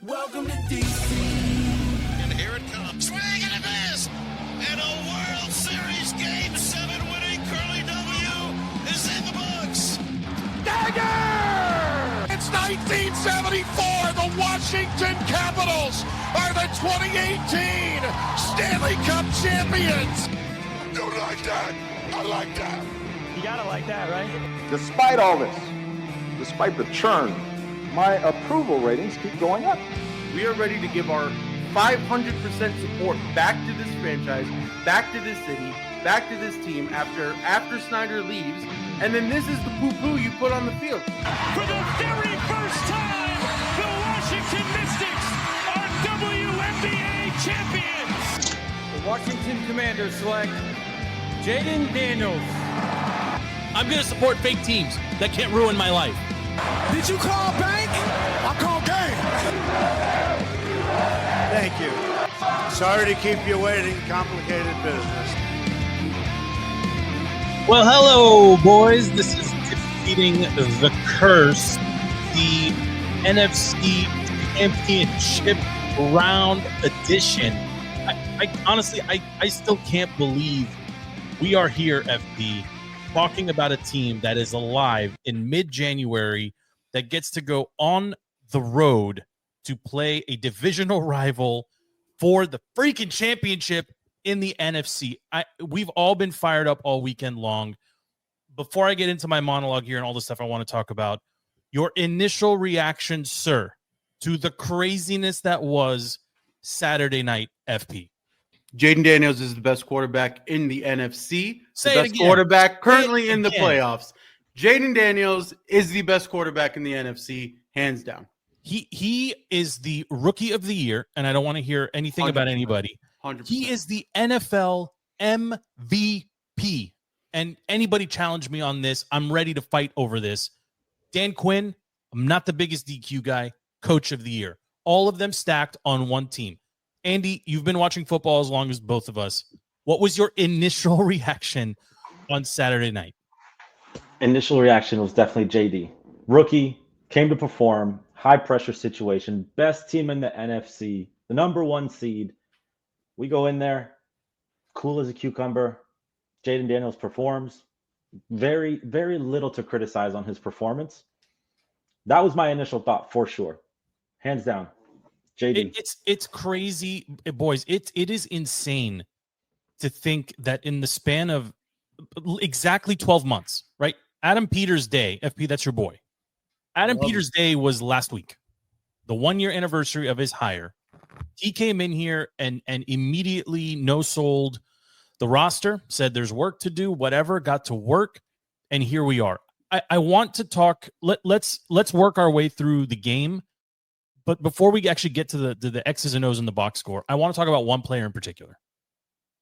Welcome to DC. And here it comes. Swing and a miss. And a World Series Game 7 winning Curly W is in the books. Dagger! It's 1974. The Washington Capitals are the 2018 Stanley Cup champions. Don't like that. I like that. You gotta like that, right? Despite all this, despite the churn, my approval ratings keep going up. We are ready to give our 500% support back to this franchise, back to this city, back to this team after Snyder leaves. And then this is the poo-poo you put on the field. For the very first time, the Washington Mystics are WNBA champions. The Washington Commanders select Jayden Daniels. I'm going to support fake teams that can't ruin my life. Did you call bank? I call game. Thank you. Sorry to keep you waiting. Complicated business. Well, hello, boys. This is Defeating the Curse, the NFC Championship Round Edition. I honestly still can't believe we are here, FP, talking about a team that is alive in mid-January that gets to go on the road to play a divisional rival for the freaking championship in the NFC. We've all been fired up all weekend long. Before I get into my monologue here and all the stuff I want to talk about, your initial reaction, sir, to the craziness that was Saturday night, FP. Jayden Daniels is the best quarterback in the NFC. Say the it best again. quarterback currently Say it in the again. playoffs. Jayden Daniels is the best quarterback in the NFC, hands down. He is the rookie of the year, and I don't want to hear anything about 100%. anybody. 100%. He is the NFL MVP. And anybody challenge me on this, I'm ready to fight over this. Dan Quinn, I'm not the biggest DQ guy, coach of the year. All of them stacked on one team. Andy, you've been watching football as long as both of us. What was your initial reaction on Saturday night? Initial reaction was definitely JD. Rookie, came to perform, high pressure situation, best team in the NFC, the number one seed. We go in there, cool as a cucumber. Jayden Daniels performs. Very, very little to criticize on his performance. That was my initial thought for sure. Hands down. JD. It's crazy, boys. It is insane to think that in the span of exactly 12 months, right? Adam Peters' day, FP, that's your boy. Adam Peters' day was last week, the 1-year anniversary of his hire. He came in here and immediately no-sold the roster, said there's work to do, whatever, got to work, and here we are. I want to talk. Let's work our way through the game. But before we actually get to the X's and O's in the box score, I want to talk about one player in particular.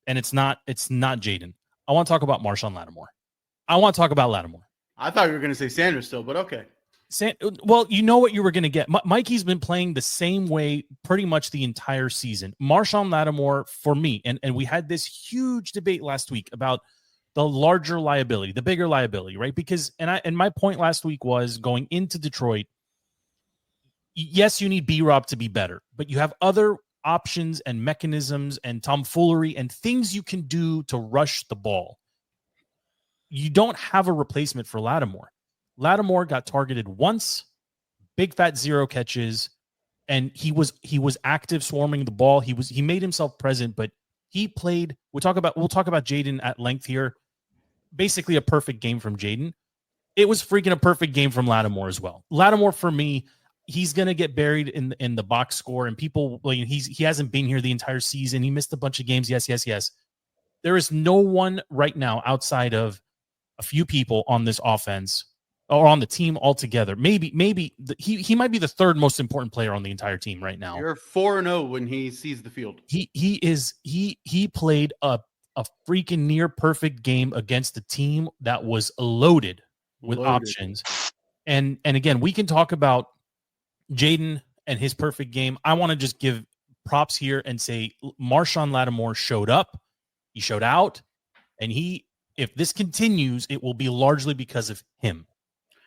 And it's not Jayden. I want to talk about Marshawn Lattimore. I want to talk about Lattimore. I thought you were going to say Sanders still, but okay. Well, you know what you were going to get. Mikey's been playing the same way pretty much the entire season. Marshawn Lattimore, for me, and we had this huge debate last week about the larger liability, the bigger liability, right? Because and my point last week was going into Detroit, yes, you need B-Rob to be better, but you have other options and mechanisms and tomfoolery and things you can do to rush the ball. You don't have a replacement for Lattimore. Lattimore got targeted once, big fat 0 catches, and he was active swarming the ball. He made himself present, but he played. We'll talk about Jayden at length here. Basically a perfect game from Jayden. It was freaking a perfect game from Lattimore as well. Lattimore, for me, he's going to get buried in the box score, and people, he hasn't been here the entire season. He missed a bunch of games. Yes. There is no one right now outside of a few people on this offense or on the team altogether. Maybe he might be the third most important player on the entire team right now. You're 4-0 when he sees the field. He played a freaking near perfect game against a team that was loaded with options. And again, we can talk about Jayden and his perfect game. I want to just give props here and say Marshawn Lattimore showed up, he showed out, and if this continues, it will be largely because of him.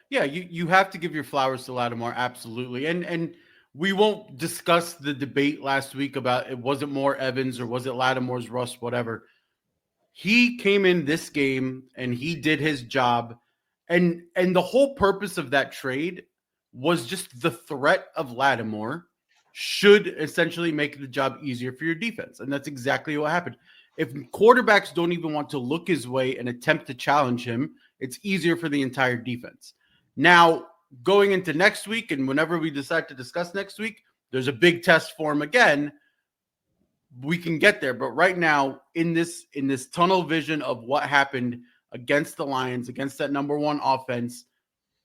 Yeah, you have to give your flowers to Lattimore, absolutely. And we won't discuss the debate last week about it wasn't more Evans or was it Lattimore's rust, whatever. He came in this game and he did his job. And the whole purpose of that trade was just the threat of Lattimore should essentially make the job easier for your defense. And that's exactly what happened. If quarterbacks don't even want to look his way and attempt to challenge him, it's easier for the entire defense. Now, going into next week, and whenever we decide to discuss next week, there's a big test for him again. We can get there, but right now, in this tunnel vision of what happened against the Lions, against that number one offense,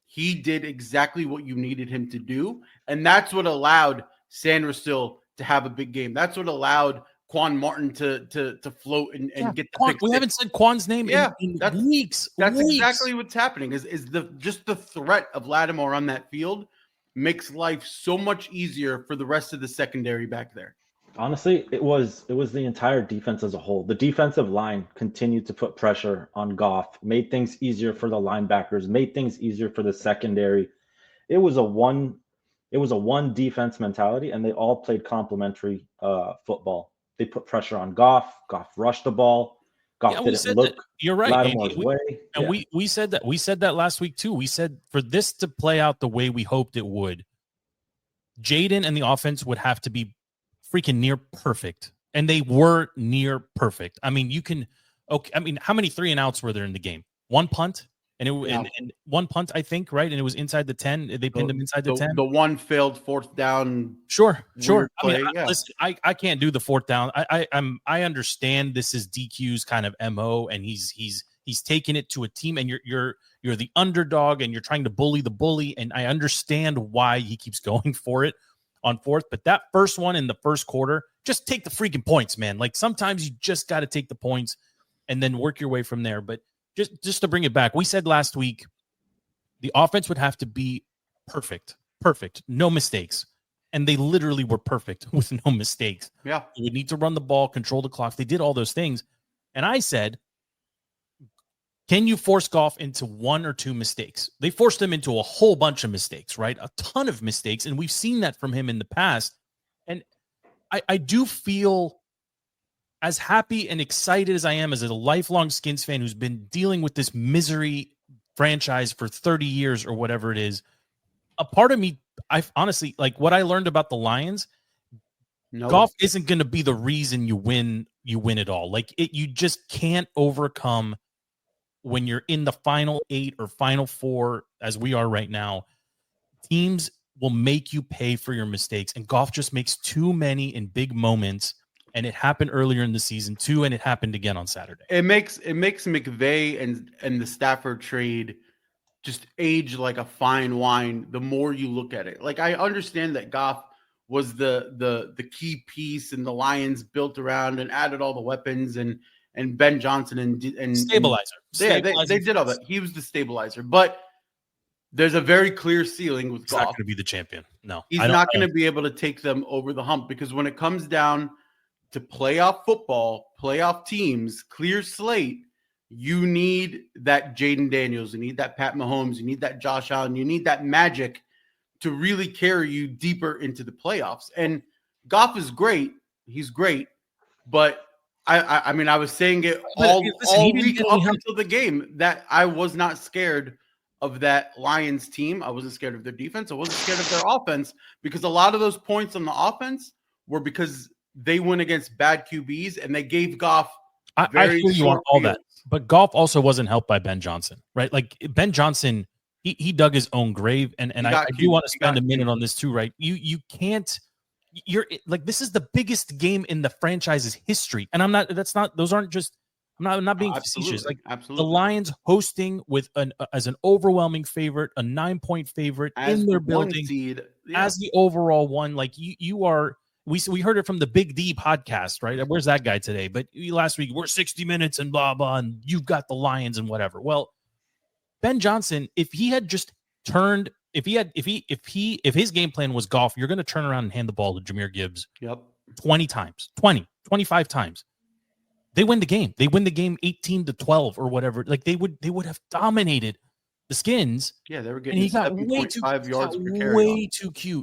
he did exactly what you needed him to do, and that's what allowed Sanders still to have a big game. That's what allowed Quan Martin to float and get the Quan, pick we six. haven't said Quan's name in weeks. That's weeks. exactly what's happening. Is the threat of Lattimore on that field makes life so much easier for the rest of the secondary back there. Honestly, it was the entire defense as a whole. The defensive line continued to put pressure on Goff, made things easier for the linebackers, made things easier for the secondary. It was a one defense mentality, and they all played complementary football. They put pressure on Goff. Goff rushed the ball. Goff didn't look You're right. Lattimore's way. And we said that. We said that last week too. We said for this to play out the way we hoped it would, Jayden and the offense would have to be freaking near perfect. And they were near perfect. I mean, how many 3 and outs were there in the game? One punt? And one punt, I think, right? And it was inside the 10. They pinned him inside the 10. The one failed fourth down. Sure. Play, Listen, I can't do the fourth down. I understand this is DQ's kind of MO, and he's taking it to a team, and you're the underdog, and you're trying to bully the bully, and I understand why he keeps going for it on fourth. But that first one in the first quarter, just take the freaking points, man. Like sometimes you just got to take the points and then work your way from there. But just to bring it back, we said last week the offense would have to be perfect, no mistakes. And they literally were perfect with no mistakes. Yeah. You would need to run the ball, control the clock. They did all those things. And I said, can you force Goff into 1 or 2 mistakes? They forced him into a whole bunch of mistakes, right? A ton of mistakes. And we've seen that from him in the past. And I do feel as happy and excited as I am as a lifelong Skins fan who's been dealing with this misery franchise for 30 years or whatever it is. A part of me, I honestly, like what I learned about the Lions, Goff isn't going to be the reason you win it all. Like you just can't overcome when you're in the final 8 or final 4, as we are right now. Teams will make you pay for your mistakes, and Goff just makes too many in big moments. And it happened earlier in the season too, and it happened again on Saturday. It makes McVay and the Stafford trade just age like a fine wine the more you look at it. Like I understand that Goff was the key piece, and the Lions built around and added all the weapons and Ben Johnson and stabilizer. They did all that. He was the stabilizer, but there's a very clear ceiling with Goff. He's Goff. not going to be the champion. No, he's not going to be able to take them over the hump, because when it comes down to playoff football, playoff teams, clear slate, you need that Jayden Daniels, you need that Pat Mahomes, you need that Josh Allen, you need that magic to really carry you deeper into the playoffs. And Goff is great. He's great. But I mean, I was saying it all week up until the game that I was not scared of that Lions team. I wasn't scared of their defense. I wasn't scared of their offense, because a lot of those points on the offense were because they went against bad QBs and they gave Goff. I hear you on all that, but Goff also wasn't helped by Ben Johnson, right? Like Ben Johnson, he dug his own grave, and I do want to spend a minute on this too, right? You can't. You're like, this is the biggest game in the franchise's history, and I'm not being facetious. Like the Lions hosting with as an overwhelming favorite, a 9-point favorite in their building, as the overall one. Like you are. We heard it from the Big D podcast, right? Where's that guy today? But last week, we're 60 minutes and blah, blah, and you've got the Lions and whatever. Well, Ben Johnson, if he had just turned, if his game plan was Goff, you're going to turn around and hand the ball to Jahmyr Gibbs 20 times, 25 times. They win the game. They win the game 18-12 or whatever. Like they would have dominated the Skins. Yeah, they were And getting he got way 7.5 yards per carry.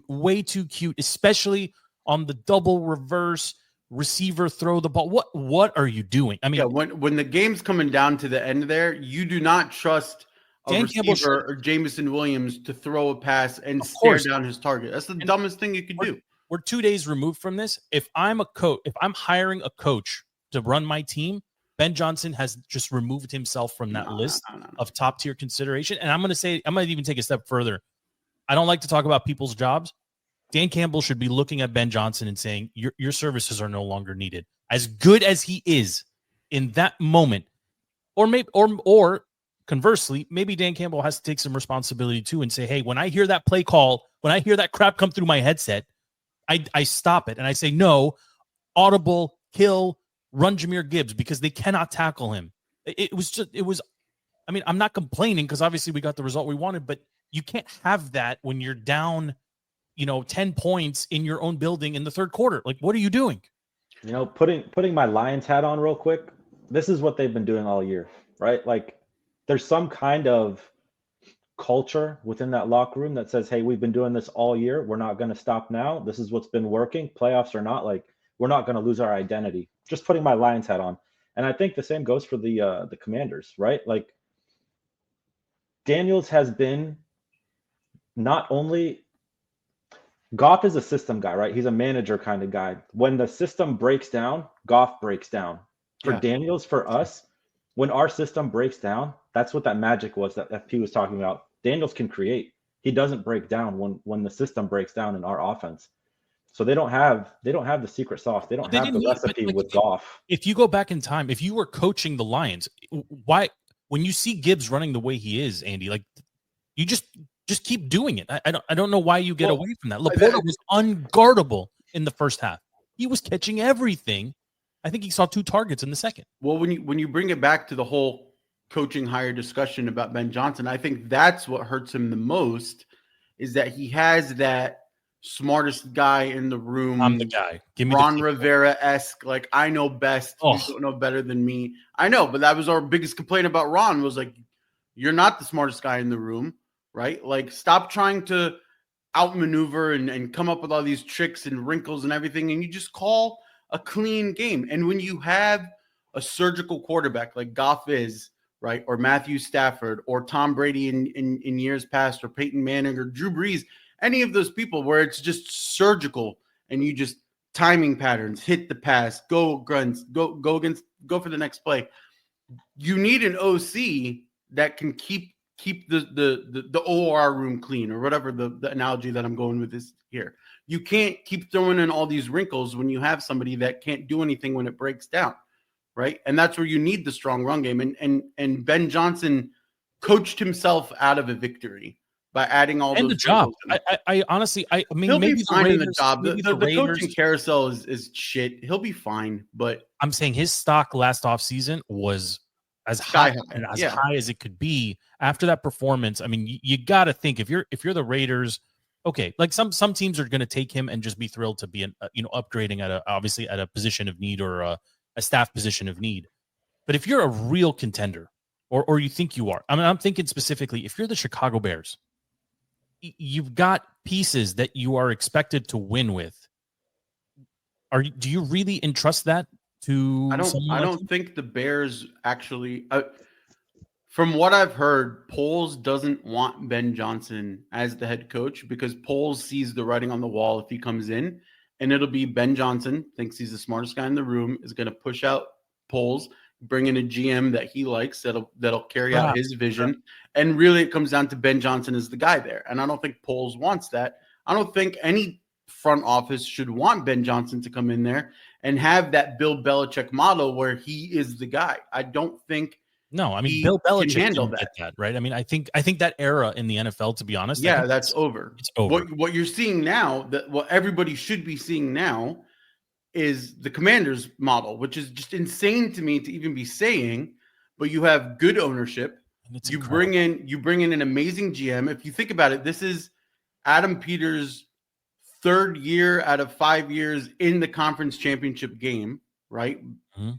way too cute, especially on the double reverse receiver throw the ball. What are you doing? I mean, Yeah, when the game's coming down to the end there, you do not trust a Dan Campbell receiver or Jameson Williams to throw a pass and Of stare course. down his target. That's the dumbest thing you could do. We're 2 days removed from this. If I'm hiring a coach to run my team, Ben Johnson has just removed himself from that list of top tier consideration. And I'm going to even take a step further. I don't like to talk about people's jobs. Dan Campbell should be looking at Ben Johnson and saying, your services are no longer needed. As good as he is in that moment, or conversely, maybe Dan Campbell has to take some responsibility too and say, hey, when I hear that play call, when I hear that crap come through my headset, I stop it and I say, no, audible, kill, run Jahmyr Gibbs because they cannot tackle him. It was, I mean, I'm not complaining because obviously we got the result we wanted, but you can't have that when you're down, 10 points in your own building in the third quarter. Like, what are you doing? Putting my Lions hat on real quick. This is what they've been doing all year, right? Like, there's some kind of culture within that locker room that says, hey, we've been doing this all year. We're not going to stop now. This is what's been working. Playoffs or not, like, we're not going to lose our identity. Just putting my Lions hat on. And I think the same goes for the Commanders, right? Like, Daniels has been not only Goff is a system guy, right? He's a manager kind of guy. When the system breaks down, Goff breaks down. For Daniels, for us, when our system breaks down, that's what that magic was that FP was talking about. Daniels can create. He doesn't break down when the system breaks down in our offense. So they don't have the secret sauce. They don't have the recipe with Goff. If you go back in time, if you were coaching the Lions, why when you see Gibbs running the way he is, Andy, like you just keep doing it. I don't know why you get away from that. Laporta was unguardable in the first half. He was catching everything. I think he saw 2 targets in the second. Well, when you bring it back to the whole coaching hire discussion about Ben Johnson, I think that's what hurts him the most is that he has that smartest guy in the room. I'm the guy. Give me Ron Rivera-esque, like, I know best. You don't know better than me. I know, but that was our biggest complaint about Ron was like, you're not the smartest guy in the room, right? Like, stop trying to outmaneuver and come up with all these tricks and wrinkles and everything, and you just call a clean game. And when you have a surgical quarterback like Goff is, right, or Matthew Stafford or Tom Brady in years past or Peyton Manning or Drew Brees, any of those people where it's just surgical and you just timing patterns, hit the pass, go grunts, go for the next play. You need an OC that can keep the OR room clean or whatever the analogy that I'm going with is here. You can't keep throwing in all these wrinkles when you have somebody that can't do anything when it breaks down, right? And that's where you need the strong run game. And Ben Johnson coached himself out of a victory by adding all those. The job. I honestly, I mean, he'll maybe be fine in the job. The The coaching carousel is shit. He'll be fine, but I'm saying his stock last offseason was as high as it could be after that performance. I mean, you got to think if you're the Raiders, okay, like some teams are going to take him and just be thrilled to be upgrading at a position of need or a staff position of need. But if you're a real contender, or you think you are, I mean, I'm thinking specifically if you're the Chicago Bears, you've got pieces that you are expected to win with. Do you really entrust that to? I don't think the Bears actually. From what I've heard, Poles doesn't want Ben Johnson as the head coach because Poles sees the writing on the wall if he comes in, and it'll be Ben Johnson thinks he's the smartest guy in the room, is going to push out Poles, bring in a GM that he likes that'll carry out his vision, and really it comes down to Ben Johnson as the guy there. And I don't think Poles wants that. I don't think any front office should want Ben Johnson to come in there and have that Bill Belichick model where he is the guy. I don't think. No, I mean Bill Belichick can handle that, right? I mean, I think that era in the NFL, to be honest, that's over. It's over. What you're seeing now, what everybody should be seeing now, is the Commanders model, which is just insane to me to even be saying. But you have good ownership. You bring in an amazing GM. If you think about it, this is Adam Peters' 3rd year out of 5 years in the conference championship game, right? Mm-hmm.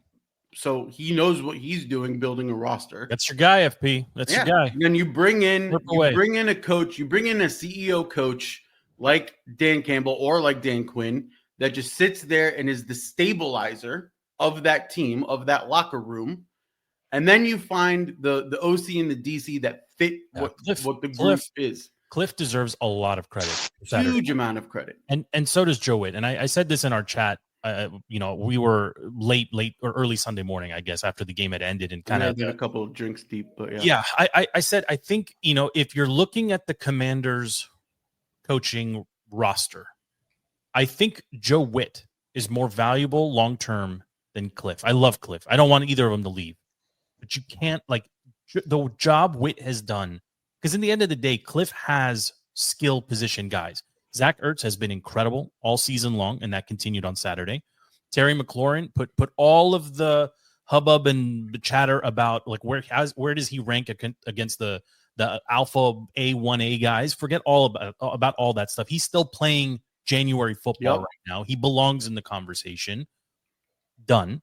so he knows what he's doing, building a roster. That's your guy, FP. That's your guy. And then you bring in a coach, you bring in a CEO coach like Dan Campbell or like Dan Quinn that just sits there and is the stabilizer of that team, of that locker room. And then you find the OC and the DC that fit what the group is. Cliff deserves a lot of credit. Huge amount of credit. And so does Joe Witt. And I said this in our chat. We were late or early Sunday morning, I guess, after the game had ended, and kind of a couple of drinks deep. But yeah, I said, I think, if you're looking at the Commanders coaching roster, I think Joe Witt is more valuable long term than Cliff. I love Cliff. I don't want either of them to leave, but you can't, like, the job Witt has done, because in the end of the day, Cliff has skill position guys. Zach Ertz has been incredible all season long, and that continued on Saturday. Terry McLaurin put all of the hubbub and the chatter about, like, where does he rank against the alpha A1A guys? Forget all about all that stuff. He's still playing January football right now. He belongs in the conversation. Done.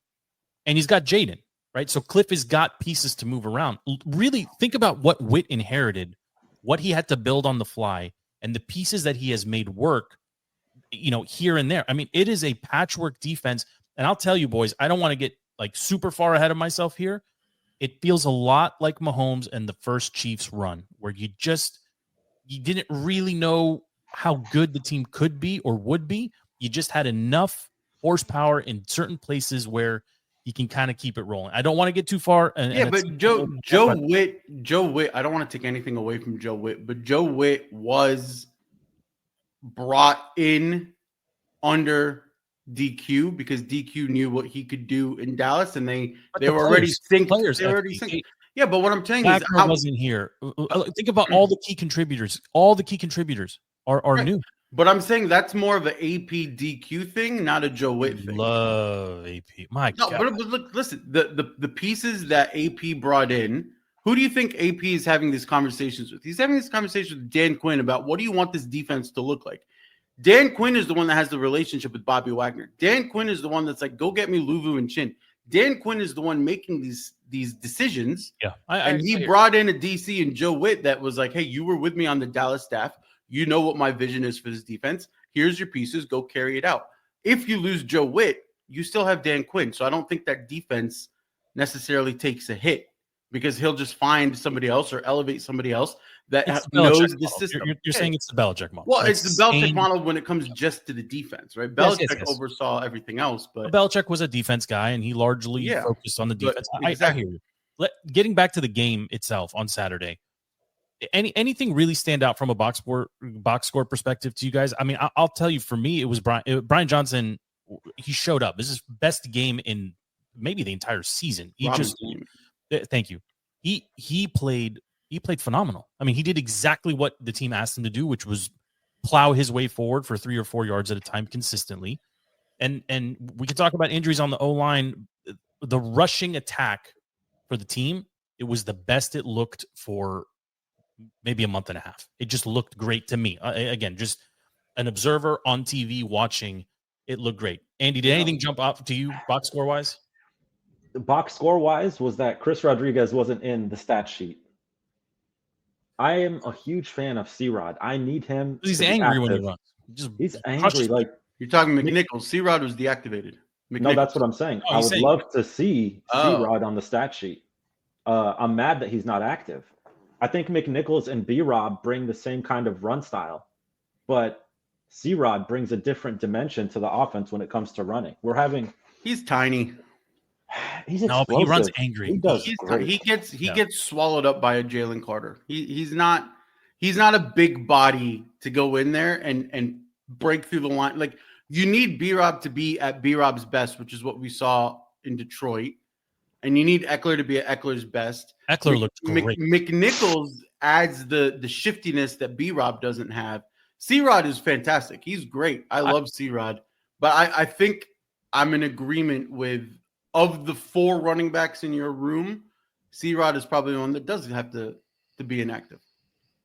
And he's got Jayden, right? So Cliff has got pieces to move around. Really think about what Witt inherited, what he had to build on the fly, and the pieces that he has made work, here and there. I mean, it is a patchwork defense. And I'll tell you, boys, I don't want to get like super far ahead of myself here. It feels a lot like Mahomes and the first Chiefs run, where you didn't really know how good the team could be or would be. You just had enough horsepower in certain places where you can kind of keep it rolling. I don't want to get too far. But Joe Witt, I don't want to take anything away from Joe Witt, but Joe Witt was brought in under DQ because DQ knew what he could do in Dallas, and they were already synced. Yeah, but what I'm saying is, I wasn't here. Think about all the key contributors. All the key contributors are new. But I'm saying that's more of an AP DQ thing, not a Joe Witt thing. Love AP. My God. But look, listen, the pieces that AP brought in, who do you think AP is having these conversations with? He's having this conversation with Dan Quinn about what do you want this defense to look like? Dan Quinn is the one that has the relationship with Bobby Wagner. Dan Quinn is the one that's like, go get me Luvu and Chin. Dan Quinn is the one making these decisions. Yeah. He brought in a DC and Joe Witt that was like, hey, you were with me on the Dallas staff. You know what my vision is for this defense. Here's your pieces. Go carry it out. If you lose Joe Witt, you still have Dan Quinn. So I don't think that defense necessarily takes a hit because he'll just find somebody else or elevate somebody else that knows the system. You're saying it's the Belichick model. Well, it's the Belichick model when it comes just to the defense, right? Belichick oversaw everything else. But Belichick was a defense guy, and he largely focused on the defense. Exactly. I hear you. Getting back to the game itself on Saturday, anything really stand out from a box score perspective to you guys? I mean, I'll tell you, for me, it was Brian Johnson. He showed up. This is his best game in maybe the entire season. Thank you. He played phenomenal. I mean, he did exactly what the team asked him to do, which was plow his way forward for 3 or 4 yards at a time consistently. And we can talk about injuries on the O-line. The rushing attack for the team, it was the best it looked for maybe a month and a half. It just looked great to me. Again, just an observer on TV watching, it looked great. Andy, did anything jump up to you box score wise? The box score wise was that Chris Rodriguez wasn't in the stat sheet. I am a huge fan of C-Rod. I need him. He's angry when he runs. He's angry. Like, you're talking McNichols. C-Rod was deactivated. No, that's what I'm saying. I would love to see C-Rod on the stat sheet. I'm mad that he's not active. I think McNichols and B-Rob bring the same kind of run style, but C-Rod brings a different dimension to the offense when it comes to running. He's tiny. He's explosive. But he runs angry. He gets swallowed up by a Jalen Carter. He's not a big body to go in there and break through the line. Like, you need B-Rob to be at B-Rob's best, which is what we saw in Detroit. And you need Eckler to be at Eckler's best. Eckler looked great. McNichols adds the shiftiness that B-Rob doesn't have. C-Rod is fantastic. He's great. I love C-Rod. But I think I'm in agreement with, of the 4 running backs in your room, C-Rod is probably the one that doesn't have to be inactive.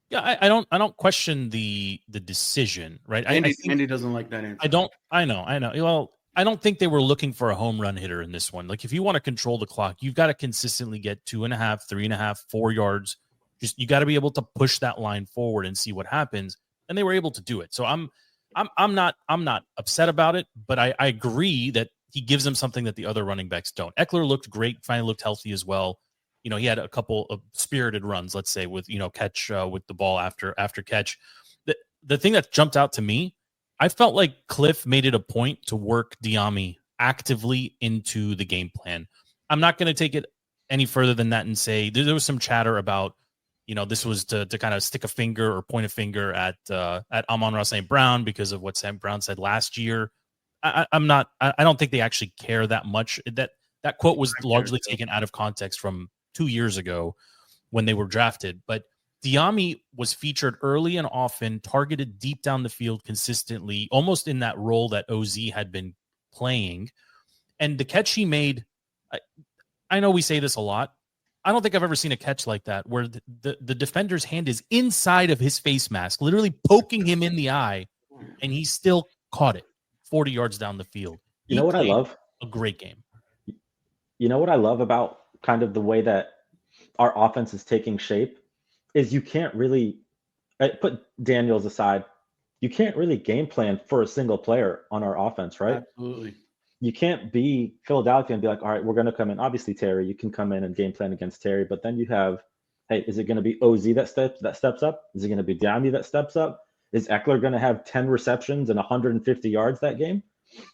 Yeah, I don't question the decision, right? Andy doesn't like that answer. I know. Well, I don't think they were looking for a home run hitter in this one. Like, if you want to control the clock, you've got to consistently get 2.5, 3.5, 4 yards. Just you got to be able to push that line forward and see what happens. And they were able to do it. So I'm not upset about it, but I agree that he gives them something that the other running backs don't. Eckler looked great, finally looked healthy as well. You know, he had a couple of spirited runs, let's say, with, you know, catch with the ball after catch. The thing that jumped out to me, I felt like Cliff made it a point to work Diami actively into the game plan. I'm not going to take it any further than that and say there was some chatter about, you know, this was to kind of stick a finger or point a finger at Amon-Ra St. Brown because of what St. Brown said last year. I don't think they actually care that much. That quote was largely taken out of context from 2 years ago when they were drafted. But Diami was featured early and often, targeted deep down the field consistently, almost in that role that OZ had been playing. And the catch he made, I know we say this a lot. I don't think I've ever seen a catch like that where the defender's hand is inside of his face mask, literally poking him in the eye, and he still caught it 40 yards down the field. You know what I love? A great game. You know what I love about kind of the way that our offense is taking shape is you can't really put Daniels aside. You can't really game plan for a single player on our offense, right? Absolutely. You can't be Philadelphia and be like, all right, we're going to come in. Obviously, Terry, you can come in and game plan against Terry, but then you have, hey, is it going to be OZ that steps up? Is it going to be Diami that steps up? Is Eckler going to have 10 receptions and 150 yards that game?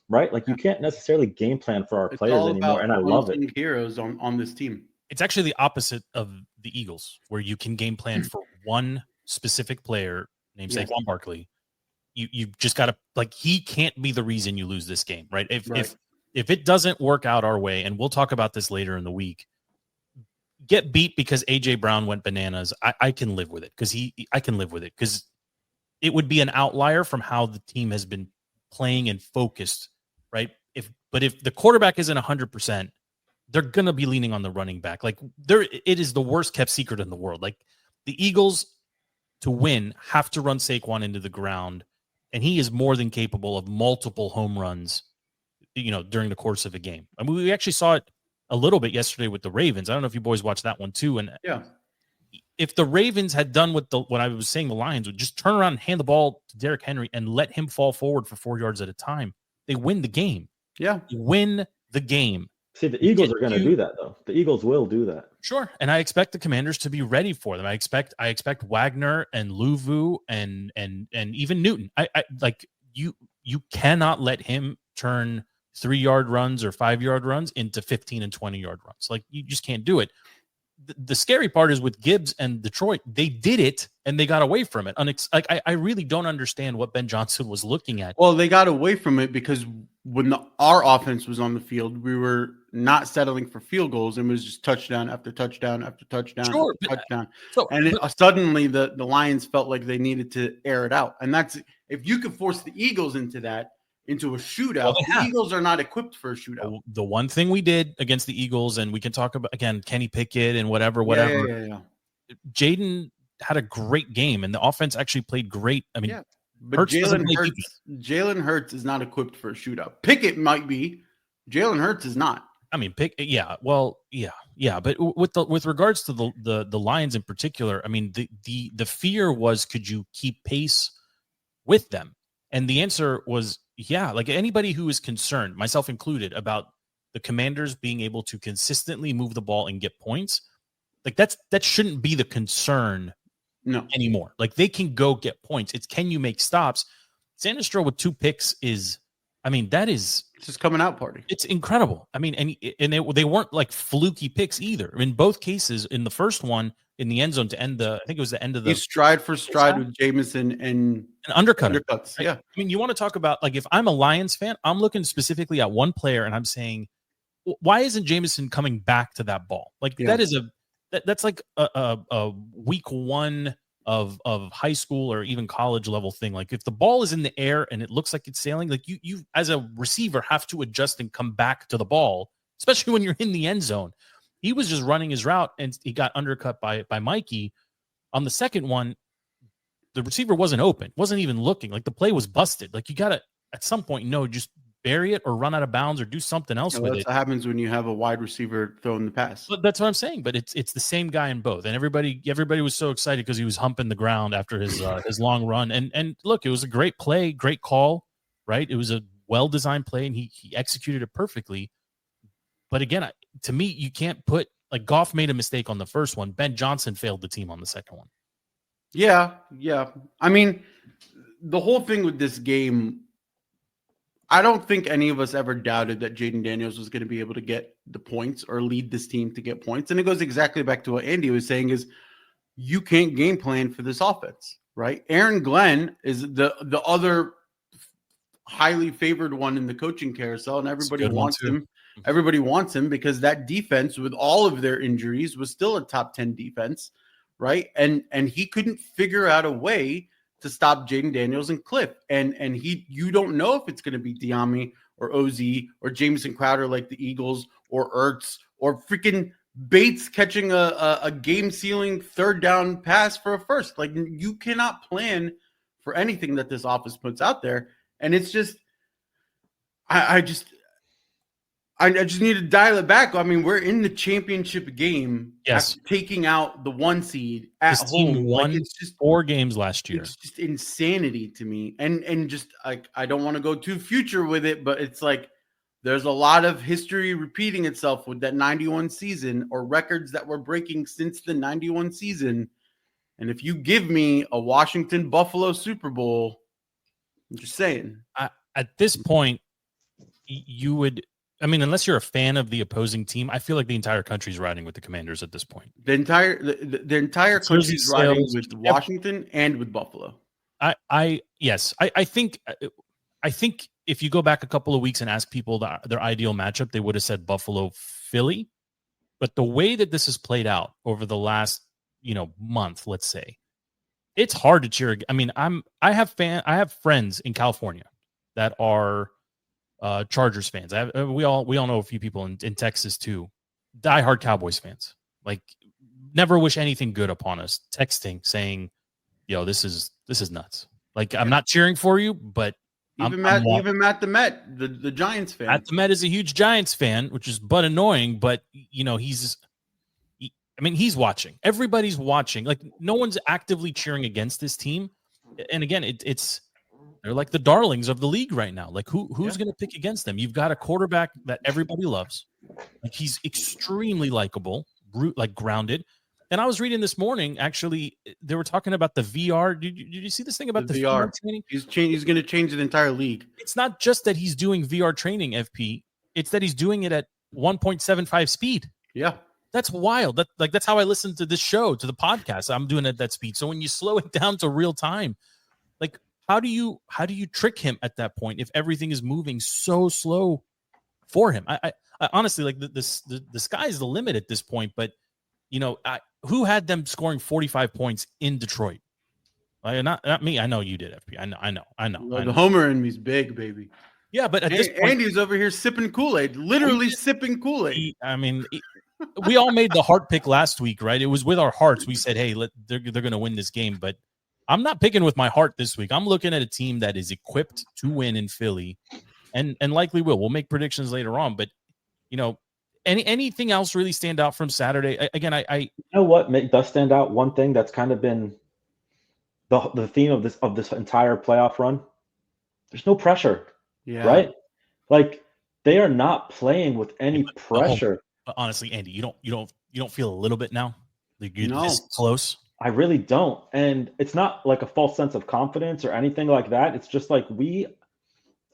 Right? Like, you can't necessarily game plan for our players anymore, and I love it. Heroes on this team. It's actually the opposite of the Eagles, where you can game plan for one specific player named Saquon Barkley. You just got to, like, he can't be the reason you lose this game, right? If it doesn't work out our way, and we'll talk about this later in the week, get beat because AJ Brown went bananas, I can live with it because it would be an outlier from how the team has been playing and focused, right? If the quarterback isn't 100%, they're going to be leaning on the running back. Like, it is the worst kept secret in the world. Like, the Eagles, to win, have to run Saquon into the ground, and he is more than capable of multiple home runs, you know, during the course of a game. I mean, we actually saw it a little bit yesterday with the Ravens. I don't know if you boys watched that one too. And if the Ravens had done what I was saying, the Lions would just turn around and hand the ball to Derrick Henry and let him fall forward for 4 yards at a time, they win the game. Yeah. They win the game. See, the Eagles are going to do that, though. The Eagles will do that. Sure. And I expect the Commanders to be ready for them. I expect Wagner and Luvu and even Newton. I like you cannot let him turn 3-yard runs or 5-yard runs into 15 and 20-yard runs. Like, you just can't do it. The scary part is with Gibbs and Detroit, they did it and they got away from it. I really don't understand what Ben Johnson was looking at. Well, they got away from it because when our offense was on the field, we were not settling for field goals, and it was just touchdown after touchdown after touchdown after touchdown. Suddenly the Lions felt like they needed to air it out. And that's, if you could force the Eagles into a shootout, the Eagles are not equipped for a shootout. The one thing we did against the Eagles, and we can talk about, again, Kenny Pickett and whatever. Yeah. Jayden had a great game, and the offense actually played great. I mean, but Jalen Hurts is not equipped for a shootout. Pickett might be. Jalen Hurts is not. I mean, but with regards to the Lions in particular, I mean, the fear was, could you keep pace with them? And the answer was, yeah. Like, anybody who is concerned, myself included, about the Commanders being able to consistently move the ball and get points, like, that shouldn't be the concern anymore. Like, they can go get points. It's, can you make stops? Sandestro with 2 picks is, I mean, that is just coming out party. It's incredible. I mean, and they weren't like fluky picks either. In both cases, in the first one in the end zone to end I think it was the end of the stride for stride with Jameson and undercuts. Yeah. I mean, you want to talk about, like, if I'm a Lions fan, I'm looking specifically at one player and I'm saying, why isn't Jameson coming back to that ball? Like, that's like a week 1 of high school or even college level thing. Like, if the ball is in the air and it looks like it's sailing, like, you as a receiver have to adjust and come back to the ball, especially when you're in the end zone. He was just running his route and he got undercut by Mikey. On the second one, the receiver wasn't open, wasn't even looking. Like, the play was busted. Like, you got to, at some point, just bury it or run out of bounds or do something else with that's it. what happens when you have a wide receiver throwing the pass. But that's what I'm saying. But it's the same guy in both, and everybody was so excited because he was humping the ground after his long run. And look, it was a great play, great call, right? It was a well designed play, and he executed it perfectly. But again, to me, you can't put like Goff made a mistake on the first one. Ben Johnson failed the team on the second one. Yeah. I mean, the whole thing with this game, I don't think any of us ever doubted that Jayden Daniels was going to be able to get the points or lead this team to get points. And it goes exactly back to what Andy was saying is you can't game plan for this offense, right? Aaron Glenn is the other highly favored one in the coaching carousel, and everybody wants him. Everybody wants him because that defense, with all of their injuries, was still a top 10 defense, right? And he couldn't figure out a way to stop Jayden Daniels and Cliff. And you don't know if it's going to be Diami or OZ or Jamison Crowder like the Eagles or Ertz or freaking Bates catching a game-sealing third down pass for a first. Like, you cannot plan for anything that this office puts out there. And it's just, I just need to dial it back. I mean, we're in the championship game. Yes. After taking out the 1 seed at This home. team won it's just 4 games last year. It's just insanity to me. And just like, I don't want to go too future with it, but it's like there's a lot of history repeating itself with that 91 season or records that we're breaking since the 91 season. And if you give me a Washington Buffalo Super Bowl, I'm just saying. At this point, you would, I mean, unless you're a fan of the opposing team, I feel like the entire country's riding with the Commanders at this point. The entire country's riding with Washington and with Buffalo. I think if you go back a couple of weeks and ask people their ideal matchup, they would have said Buffalo, Philly. But the way that this has played out over the last, month, let's say, it's hard to cheer. I mean, I have friends in California that are Chargers fans. We all know a few people in Texas too. Diehard Cowboys fans. Like, never wish anything good upon us. Texting saying, "Yo, this is nuts." Like, I'm not cheering for you, but even Matt the Met, the Giants fan. Matt the Met is a huge Giants fan, which is but annoying. But he's watching. Everybody's watching. Like, no one's actively cheering against this team. And again, they're like the darlings of the league right now. Like, who's going to pick against them? You've got a quarterback that everybody loves. Like, he's extremely likable, like grounded. And I was reading this morning, actually, they were talking about the VR. Did you see this thing about the VR training? He's going to change the entire league. It's not just that he's doing VR training, FP. It's that he's doing it at 1.75 speed. Yeah. That's wild. That's how I listen to this show, to the podcast. I'm doing it at that speed. So when you slow it down to real time, like, how do you trick him at that point if everything is moving so slow for him? I honestly, like, the sky's the limit at this point. But who had them scoring 45 points in Detroit? Not me. I know you did, FP. I know. The homer in me's big, baby. Yeah, but at this point, Andy's over here sipping Kool-Aid, literally sipping Kool-Aid. I mean, we all made the heart pick last week, right? It was with our hearts. We said, hey, they're going to win this game. But I'm not picking with my heart this week. I'm looking at a team that is equipped to win in Philly and likely will. We'll make predictions later on. But, anything else really stand out from Saturday? Again, I what does stand out? One thing that's kind of been the theme of this entire playoff run. There's no pressure, right? Like, they are not playing with any pressure. But honestly, Andy, you don't feel a little bit now? Like, you're this close? I really don't. And it's not like a false sense of confidence or anything like that. It's just like we,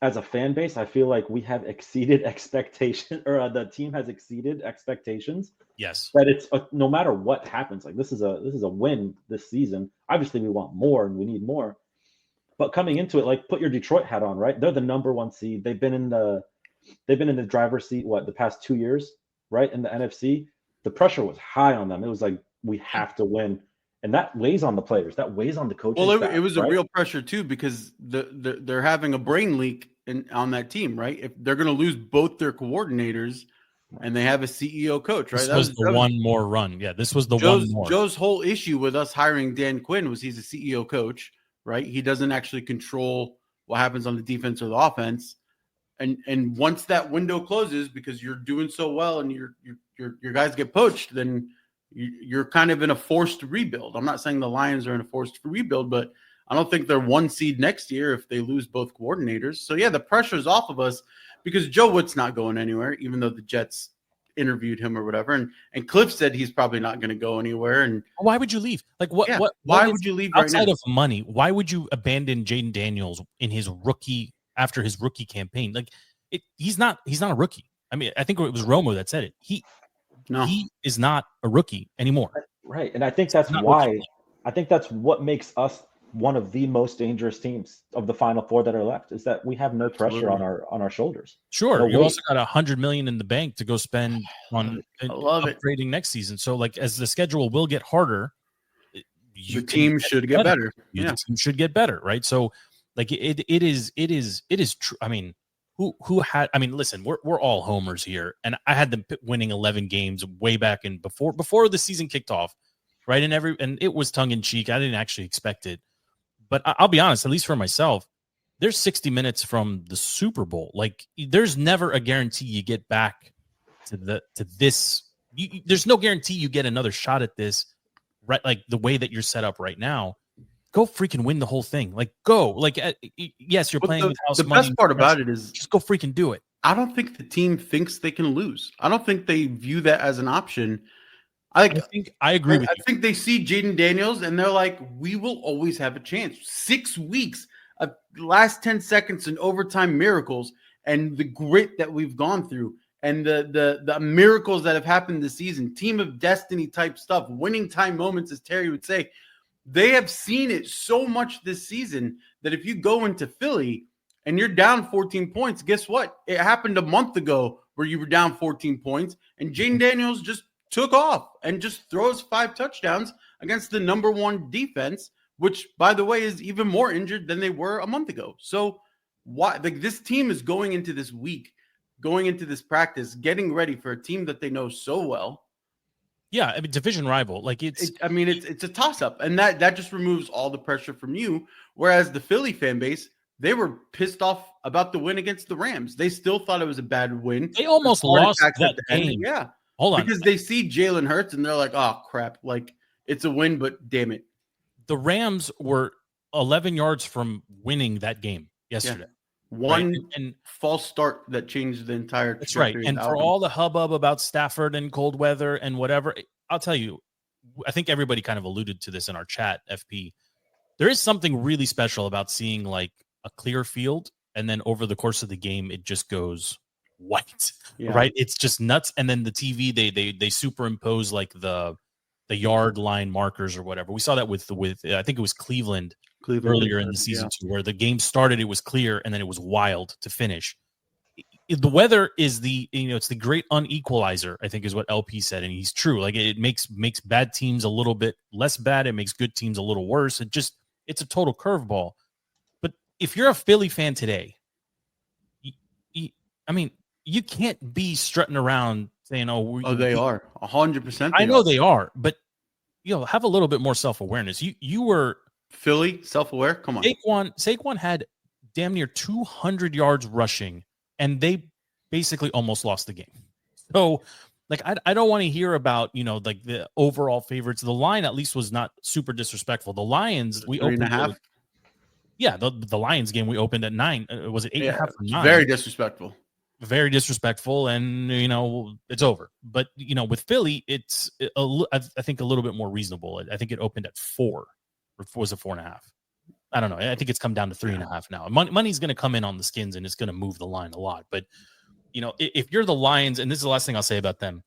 as a fan base, I feel like we have exceeded expectation, or the team has exceeded expectations. Yes. That it's no matter what happens, like, this is a win this season. Obviously, we want more and we need more. But coming into it, like, put your Detroit hat on, right? They're the number 1 seed. They've been in the driver's seat the past 2 years, right? In the NFC. The pressure was high on them. It was like, we have to win. And that weighs on the players. That weighs on the coaching staff, it was right? a real pressure too, because they're having a brain leak on that team, right? If they're going to lose both their coordinators, and they have a CEO coach, right? This was the one more run. Yeah, this was the one more. Joe's whole issue with us hiring Dan Quinn was he's a CEO coach, right? He doesn't actually control what happens on the defense or the offense. And once that window closes, because you're doing so well and your guys get poached, then you're kind of in a forced rebuild. I'm not saying the Lions are in a forced rebuild, but I don't think they're 1 seed next year if they lose both coordinators. So yeah, the pressure's off of us because Joe Wood's not going anywhere, even though the Jets interviewed him or whatever. And Cliff said he's probably not going to go anywhere. And why would you leave? Like why would you leave outside right now? of money? Why would you abandon Jayden Daniels in his rookie after his rookie campaign? Like he's not a rookie. I mean, I think it was Romo that said it. He is not a rookie anymore. Right. And I think that's why I think that's what makes us one of the most dangerous teams of the Final Four that are left, is that we have no pressure on our shoulders. Sure. No you weight. also got $100 million in the bank to go spend on upgrading next season. So like, as the schedule will get harder, the team should get better. Yeah. The team should get better. Right. So like it is true. I mean, listen, we're all homers here, and I had them winning 11 games way back in before the season kicked off. Right. And it was tongue in cheek. I didn't actually expect it. But I'll be honest, at least for myself, there's 60 minutes from the Super Bowl. Like, there's never a guarantee you get back to this. There's no guarantee you get another shot at this, right? Like the way that you're set up right now. Go freaking win the whole thing. Like, go. Like, yes, you're playing with house money. The best part about it is just go freaking do it. I don't think the team thinks they can lose. I don't think they view that as an option. I agree with you. I think they see Jayden Daniels and they're like, we will always have a chance. 6 weeks of last 10 seconds and overtime miracles, and the grit that we've gone through, and the miracles that have happened this season, team of destiny type stuff, winning time moments, as Terry would say. They have seen it so much this season that if you go into Philly and you're down 14 points, guess what? It happened a month ago where you were down 14 points and Jayden Daniels just took off and just throws 5 touchdowns against the number 1 defense, which, by the way, is even more injured than they were a month ago. So why, like, this team is going into this week, going into this practice, getting ready for a team that they know so well. Yeah, I mean, division rival. Like, it's a toss-up, and that just removes all the pressure from you. Whereas the Philly fan base, they were pissed off about the win against the Rams. They still thought it was a bad win. They almost lost that game. Yeah. Hold on. Because they see Jalen Hurts and they're like, oh, crap. Like, it's a win, but damn it. The Rams were 11 yards from winning that game yesterday. Yeah. One false start that changed the entire That's right. And for all the hubbub about Stafford and cold weather and whatever, I'll tell you, I think everybody kind of alluded to this in our chat, FP. There is something really special about seeing like a clear field, and then over the course of the game, it just goes white, right? It's just nuts. And then the TV, they superimpose like the yard line markers or whatever. We saw that with I think it was Cleveland earlier in the season too, where the game started, it was clear, and then it was wild to finish. The weather is it's the great unequalizer, I think is what LP said, and he's true. Like, it makes bad teams a little bit less bad, it makes good teams a little worse. It's a total curveball. But if you're a Philly fan today, you can't be strutting around saying, they are 100%. I know they are, but have a little bit more self-awareness. You were Philly self-aware. Come on. Saquon had damn near 200 yards rushing, and they basically almost lost the game. So, like, I don't want to hear about, like the overall favorites. The line at least was not super disrespectful. The Lions, we opened 3.5. Yeah, the Lions game we opened at 9. Was it 8.5 or 9? Very disrespectful. Very disrespectful, and it's over. But with Philly, it's I think a little bit more reasonable. I think it opened at 4, or was it 4.5? I don't know. I think it's come down to 3.5 now. Money's going to come in on the skins, and it's going to move the line a lot. But if you're the Lions, and this is the last thing I'll say about them,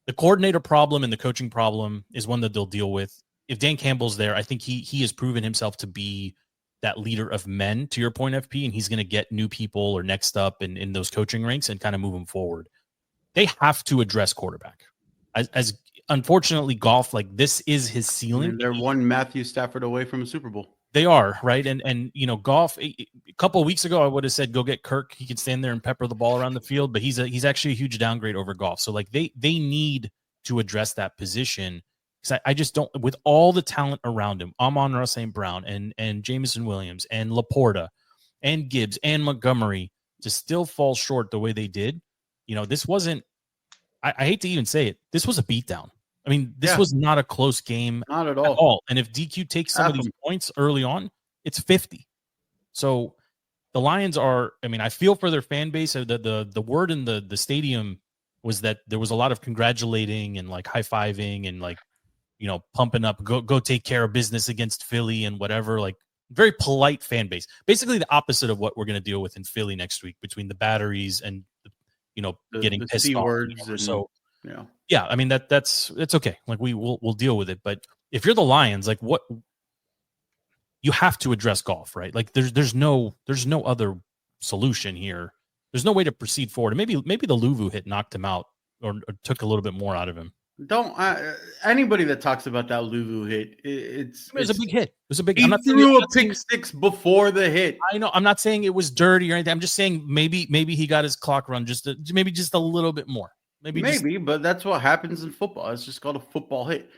the coordinator problem and the coaching problem is one that they'll deal with. If Dan Campbell's there, I think he has proven himself to be that leader of men, to your point, FP, and he's going to get new people or next up in those coaching ranks and kind of move them forward. They have to address quarterback. As unfortunately, Goff, like, this is his ceiling. They're one Matthew Stafford away from a Super Bowl. They are, right? And Goff, a couple of weeks ago, I would have said, go get Kirk. He can stand there and pepper the ball around the field, but he's actually a huge downgrade over Goff. So, like, they need to address that position. Because I just don't, with all the talent around him, Amon-Ra St. Brown and Jameson Williams and Laporta and Gibbs and Montgomery, to still fall short the way they did, this wasn't, I hate to even say it, this was a beatdown. I mean, this was not a close game Not at all. And if DQ takes some of these points early on, it's 50. So the Lions are, I feel for their fan base. The word in the stadium was that there was a lot of congratulating and like high-fiving and like, pumping up, go take care of business against Philly and whatever, like very polite fan base. Basically the opposite of what we're going to deal with in Philly next week between the batteries and, getting pissed C off. Words That's okay. Like we'll deal with it. But if you're the Lions, like what you have to address golf, right? Like there's no other solution here. There's no way to proceed forward. And maybe the Luvu hit knocked him out or took a little bit more out of him. Don't anybody that talks about that Luvu hit, it was a big hit. It was a big. He threw a pick six before the hit. I know. I'm not saying it was dirty or anything. I'm just saying maybe he got his clock run just a little bit more. Maybe, but that's what happens in football. It's just called a football hit.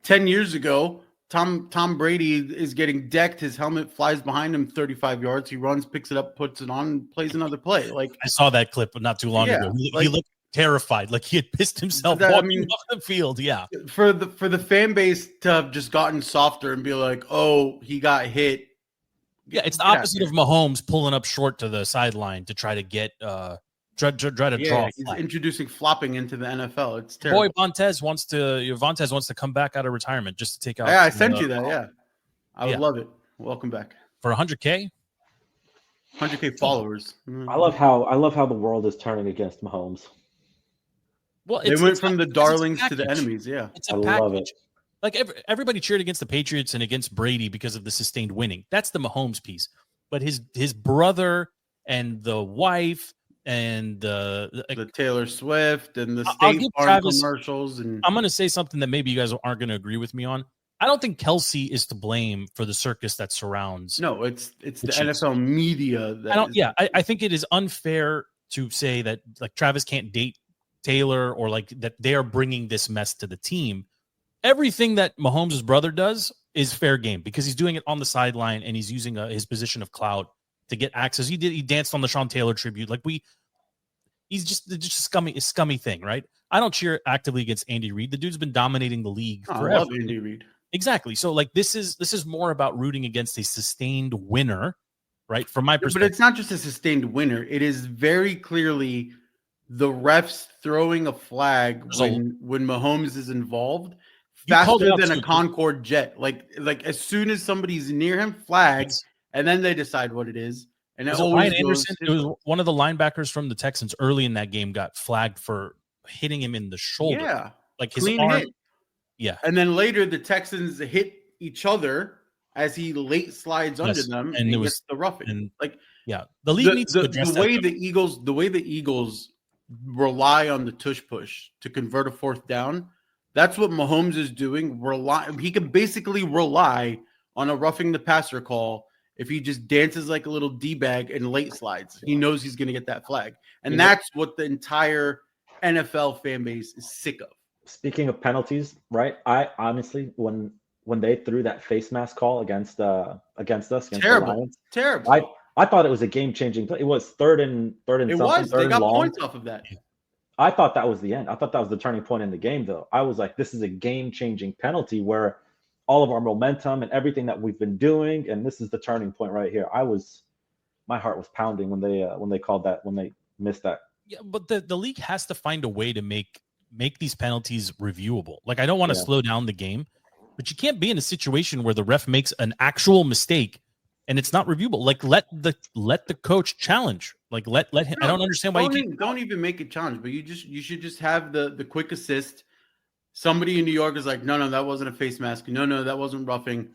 10 years ago, Tom Brady is getting decked. His helmet flies behind him 35 yards. He runs, picks it up, puts it on, and plays another play. Like I saw that clip not too long ago. He looked terrified, like he had pissed himself walking off the field. Yeah. For the fan base to have just gotten softer and be like, oh, he got hit. Yeah, it's the opposite of Mahomes pulling up short to the sideline to try to get try to draw. He's introducing flopping into the NFL. It's terrible. Boy, Vontaze wants to come back out of retirement just to take out. Yeah, I sent you that. Yeah, I would love it. Welcome back for 100K. 100K followers. I love how the world is turning against Mahomes. Well, they went from the darlings to the enemies. Yeah, I love it. Like everybody cheered against the Patriots and against Brady because of the sustained winning. That's the Mahomes piece. But his brother and the wife and the Taylor Swift and the State Farm commercials. And I'm going to say something that maybe you guys aren't going to agree with me on. I don't think Kelsey is to blame for the circus that surrounds. No, it's the NFL media. I think it is unfair to say that like Travis can't date Taylor or like that they are bringing this mess to the team. Everything that Mahomes' brother does is fair game because he's doing it on the sideline and he's using his position of clout to get access. He danced on the Sean Taylor tribute. Like he's just a scummy thing, right? I don't cheer actively against Andy Reid. The dude's been dominating the league forever. I love Andy Reid. Exactly. So like this is more about rooting against a sustained winner, right? From my perspective. But it's not just a sustained winner. It is very clearly the refs throwing a flag when Mahomes is involved faster than a Concorde jet. Like as soon as somebody's near him, flags, and then they decide what it is. And it Ryan Anderson, it was one of the linebackers from the Texans early in that game got flagged for hitting him in the shoulder. Yeah, like his arm. Hit. Yeah, and then later the Texans hit each other as he late slides under them, and it was the roughing. And the league needs to address the way the Eagles rely on the tush push to convert a fourth down. That's what Mahomes is doing. He can basically rely on a roughing the passer call if he just dances like a little D-bag and late slides. He knows he's going to get that flag. And that's what the entire NFL fan base is sick of. Speaking of penalties, right? I honestly, when they threw that face mask call against us, against the Lions, terrible. I thought it was a game-changing play. It was third and it was. They got points off of that. I thought that was the end. I thought that was the turning point in the game, though. I was like, this is a game-changing penalty where all of our momentum and everything that we've been doing, and this is the turning point right here. My heart was pounding when they called that, when they missed that. Yeah, but the league has to find a way to make these penalties reviewable. Like, I don't want to slow down the game, but you can't be in a situation where the ref makes an actual mistake and it's not reviewable. Like, let the coach challenge. Like, let him. I don't understand why you can't. Don't even make a challenge, but you should just have the quick assist. Somebody in New York is like, no, that wasn't a face mask. No, that wasn't roughing.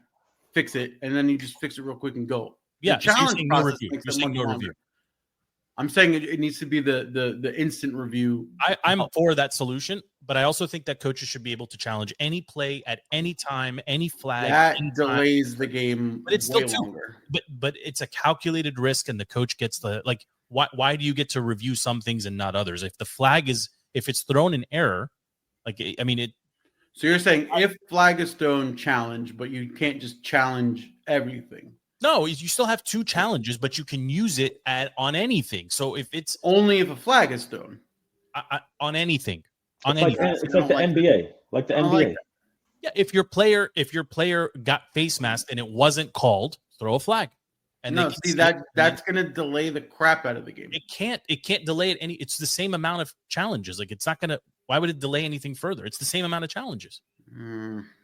Fix it, and then you just fix it real quick and go. Yeah, the challenge process makes it much longer. Review. I'm saying it needs to be the instant review. I'm for that solution, but I also think that coaches should be able to challenge any play at any time, any flag. That delays the game, but it's still longer. But it's a calculated risk, and the coach gets the like. Why do you get to review some things and not others? If the flag if it's thrown in error, like I mean it. So you're saying if flag is thrown, challenge, but you can't just challenge everything. No, you still have 2 challenges, but you can use it on anything. So if it's only if a flag is thrown on anything, It's like the NBA, like the NBA. Yeah, if your player got face masked and it wasn't called, throw a flag. And no, see that's going to delay the crap out of the game. It can't delay it any. It's the same amount of challenges. Like it's not going to. Why would it delay anything further? It's the same amount of challenges.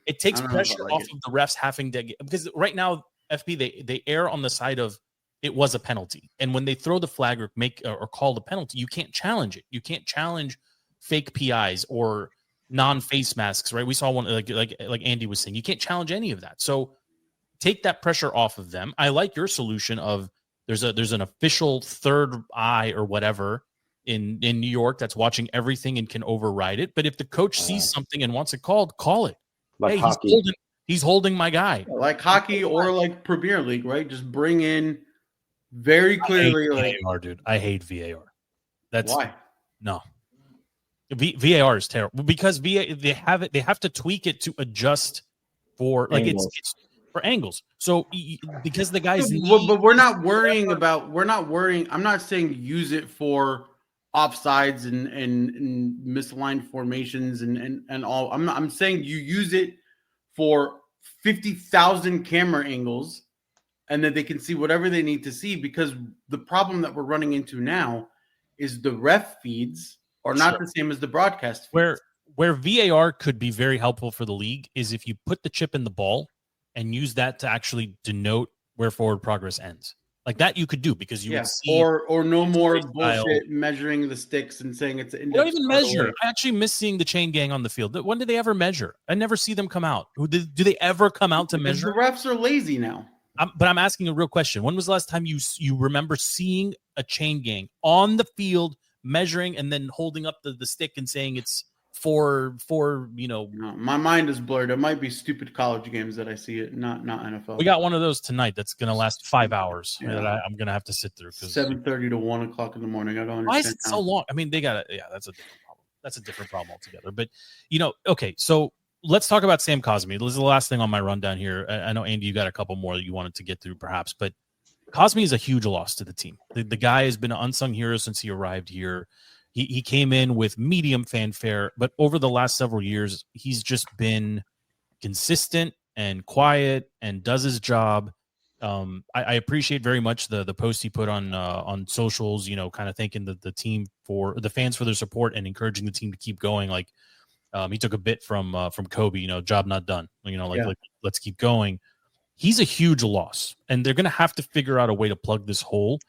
It takes pressure off of the refs having to get, because right now FP they err on the side of it was a penalty, and when they throw the flag or call the penalty, you can't challenge it. You can't challenge fake PIs or non-face masks, right? We saw one like Andy was saying. You can't challenge any of that. So take that pressure off of them. I like your solution of there's an official third eye or whatever in New York that's watching everything and can override it. But if the coach sees something and wants it called, call it. Like hockey. He's holding my guy. Like hockey or like Premier League, right? Just bring in very clearly. VAR, dude. I hate VAR. That's why. No. VAR is terrible because they have to tweak it to adjust for like it's for angles. So because the guys but we're not worrying. I'm not saying use it for offsides and misaligned formations and all. I'm saying you use it for 50,000 camera angles and that they can see whatever they need to see, because the problem that we're running into now is the ref feeds are not the same as the broadcast feeds. Where VAR could be very helpful for the league is if you put the chip in the ball and use that to actually denote where forward progress ends. Like that you could do, because you would see or no more bullshit measuring the sticks and saying it's an index. They don't even measure. I actually miss seeing the chain gang on the field. When did they ever measure? I never see them come out. Do they ever come out to measure? The refs are lazy now. But I'm asking a real question. When was the last time you remember seeing a chain gang on the field measuring and then holding up the stick and saying it's for No, my mind is blurred. It might be stupid college games that I see it, not NFL. We got one of those tonight that's going to last 5 hours that I'm going to have to sit through. 7:30 to 1 o'clock in the morning. I don't understand. Why is it so long? I mean, they got to. Yeah, that's a different problem. That's a different problem altogether. But okay. So let's talk about Sam Cosmi. This is the last thing on my rundown here. I know Andy, you got a couple more that you wanted to get through, perhaps, but Cosmi is a huge loss to the team. The guy has been an unsung hero since he arrived here. He came in with medium fanfare, but over the last several years, he's just been consistent and quiet and does his job. I appreciate very much the post he put on socials, kind of thanking the team for the fans for their support and encouraging the team to keep going. Like he took a bit from Kobe, job not done. Like let's keep going. He's a huge loss, and they're going to have to figure out a way to plug this hole.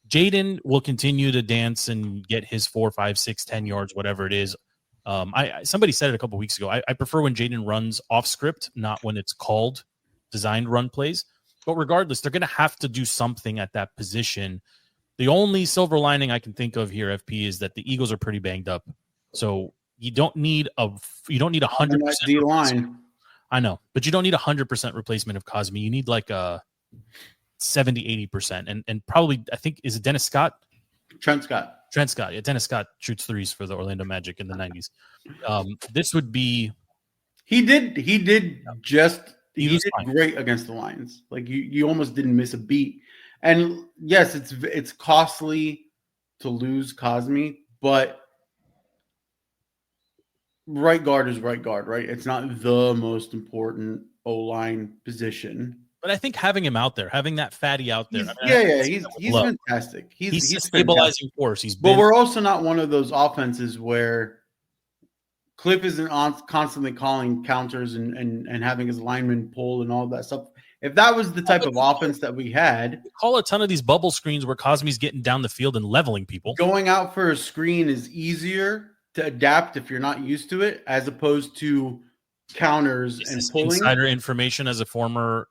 Jayden will continue to dance and get his 4, 5, 6, 10 yards, whatever it is. Somebody said it a couple weeks ago. I prefer when Jayden runs off script, not when it's called designed run plays. But regardless, they're going to have to do something at that position. The only silver lining I can think of here, FP, is that the Eagles are pretty banged up. So you don't need 100% D-line. I know, but you don't need 100% replacement of Cosmi. You need like a 70-80%, and probably, I think, is it Dennis Scott? Trent Scott. Yeah, Dennis Scott shoots threes for the Orlando Magic in the 90s. This would be. He did great against the Lions. Like you almost didn't miss a beat. And yes, it's costly to lose Cosmi, but right guard is right guard, right? It's not the most important O-line position. But I think having him out there, having that fatty out there. He's fantastic. He's a stabilizing force. But we're also not one of those offenses where Cliff isn't constantly calling counters and having his linemen pull and all that stuff. If that was the type of offense that we had, call a ton of these bubble screens where Cosmi's getting down the field and leveling people. Going out for a screen is easier to adapt if you're not used to it, as opposed to counters and pulling. Insider information as a former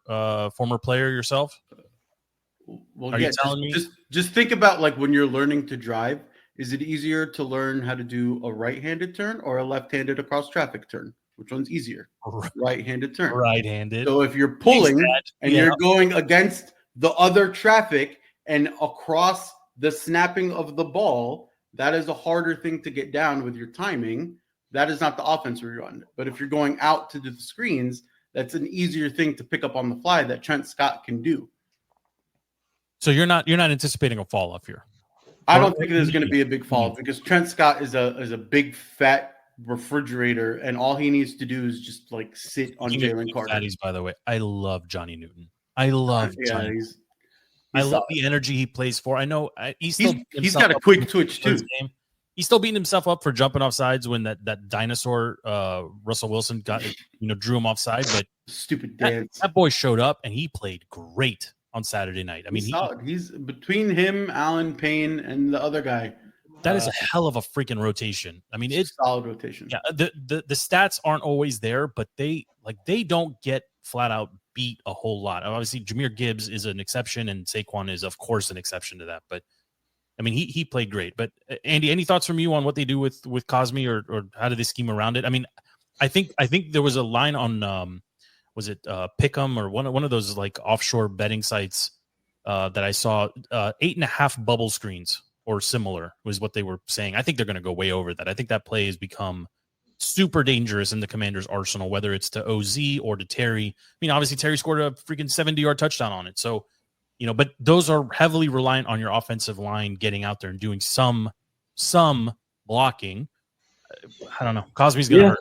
player yourself. Well, are you telling me? Just think about like when you're learning to drive. Is it easier to learn how to do a right-handed turn or a left-handed across traffic turn? Which one's easier? Right-handed turn. Right-handed. So if you're pulling and you're going against the other traffic and across the snapping of the ball, that is a harder thing to get down with your timing. That is not the offense we run. But if you're going out to do the screens, that's an easier thing to pick up on the fly that Trent Scott can do. So you're not anticipating a fall off here. I don't think there's going to be a big fall because Trent Scott is a big fat refrigerator, and all he needs to do is just like sit on Jalen Carter. Fatties, by the way, I love Johnny Newton. I love Johnny. I love the energy he plays for. I know he's got a quick twitch too. He's still beating himself up for jumping off sides when that dinosaur Russell Wilson got drew him offside. But stupid dance. That boy showed up and he played great on Saturday night. I mean, he's between him, Allen Payne, and the other guy. That is a hell of a freaking rotation. I mean, it's solid rotation. Yeah, the stats aren't always there, but they don't get flat out beat a whole lot. Obviously, Jahmyr Gibbs is an exception, and Saquon is, of course, an exception to that. But I mean, he played great. But Andy, any thoughts from you on what they do with Cosme, or how do they scheme around it? I mean, I think there was a line on was it Pick'em or one of those like offshore betting sites that I saw 8.5 bubble screens or similar was what they were saying. I think they're going to go way over that. I think that play has become super dangerous in the Commanders' arsenal, whether it's to OZ or to Terry. I mean, obviously Terry scored a freaking 70-yard touchdown on it. So, but those are heavily reliant on your offensive line getting out there and doing some blocking. I don't know. Cosme's going to hurt.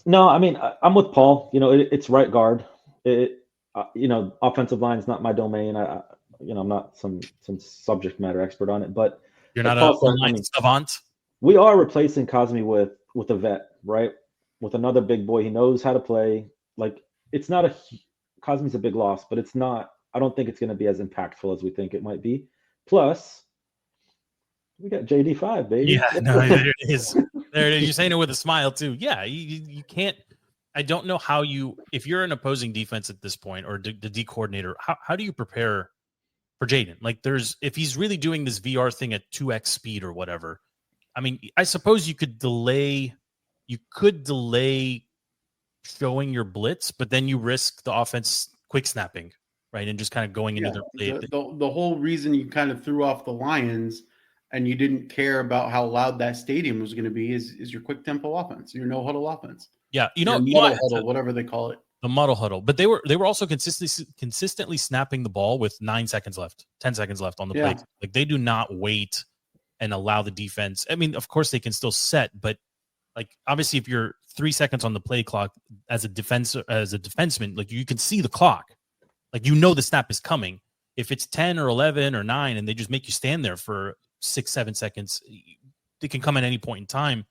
No, I mean, I'm with Paul. It's right guard. Offensive line is not my domain. I'm not some subject matter expert on it, but you're not a line savant. We are replacing Cosme with a vet, right? With another big boy. He knows how to play. Like, it's not Cosme's a big loss, but it's not. I don't think it's going to be as impactful as we think it might be. Plus, we got JD5, baby. Yeah, no, there it is. There it is. You're saying it with a smile too. Yeah, you can't. I don't know how if you're an opposing defense at this point or the D coordinator, how do you prepare for Jayden? Like, if he's really doing this VR thing at 2x speed or whatever. I mean, I suppose you could delay showing your blitz, but then you risk the offense quick snapping, right, and just kind of going into their play. The whole reason you kind of threw off the Lions and you didn't care about how loud that stadium was going to be is your quick tempo offense, your no huddle offense. Yeah, muddle huddle, whatever they call it. The muddle huddle. But they were also consistently snapping the ball with 9 seconds left, 10 seconds left on the play. Like, they do not wait and allow the defense. I mean, of course they can still set, but like, obviously if you're 3 seconds on the play clock as a defenseman, like, you can see the clock. Like, the snap is coming. If it's 10 or 11 or 9 and they just make you stand there for 6-7 seconds, they can come at any point in time.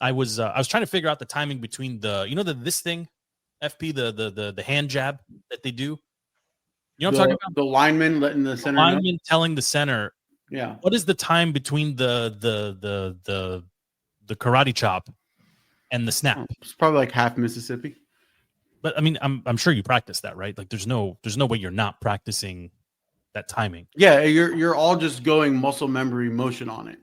I was trying to figure out the timing between this thing, FP, the hand jab that they do. You know what I'm talking about? The lineman letting the center lineman telling the center. Yeah. What is the time between the karate chop and the snap? It's probably like half Mississippi. But I mean, I'm sure you practice that, right? Like, there's no way you're not practicing that timing. Yeah, you're all just going muscle memory motion on it.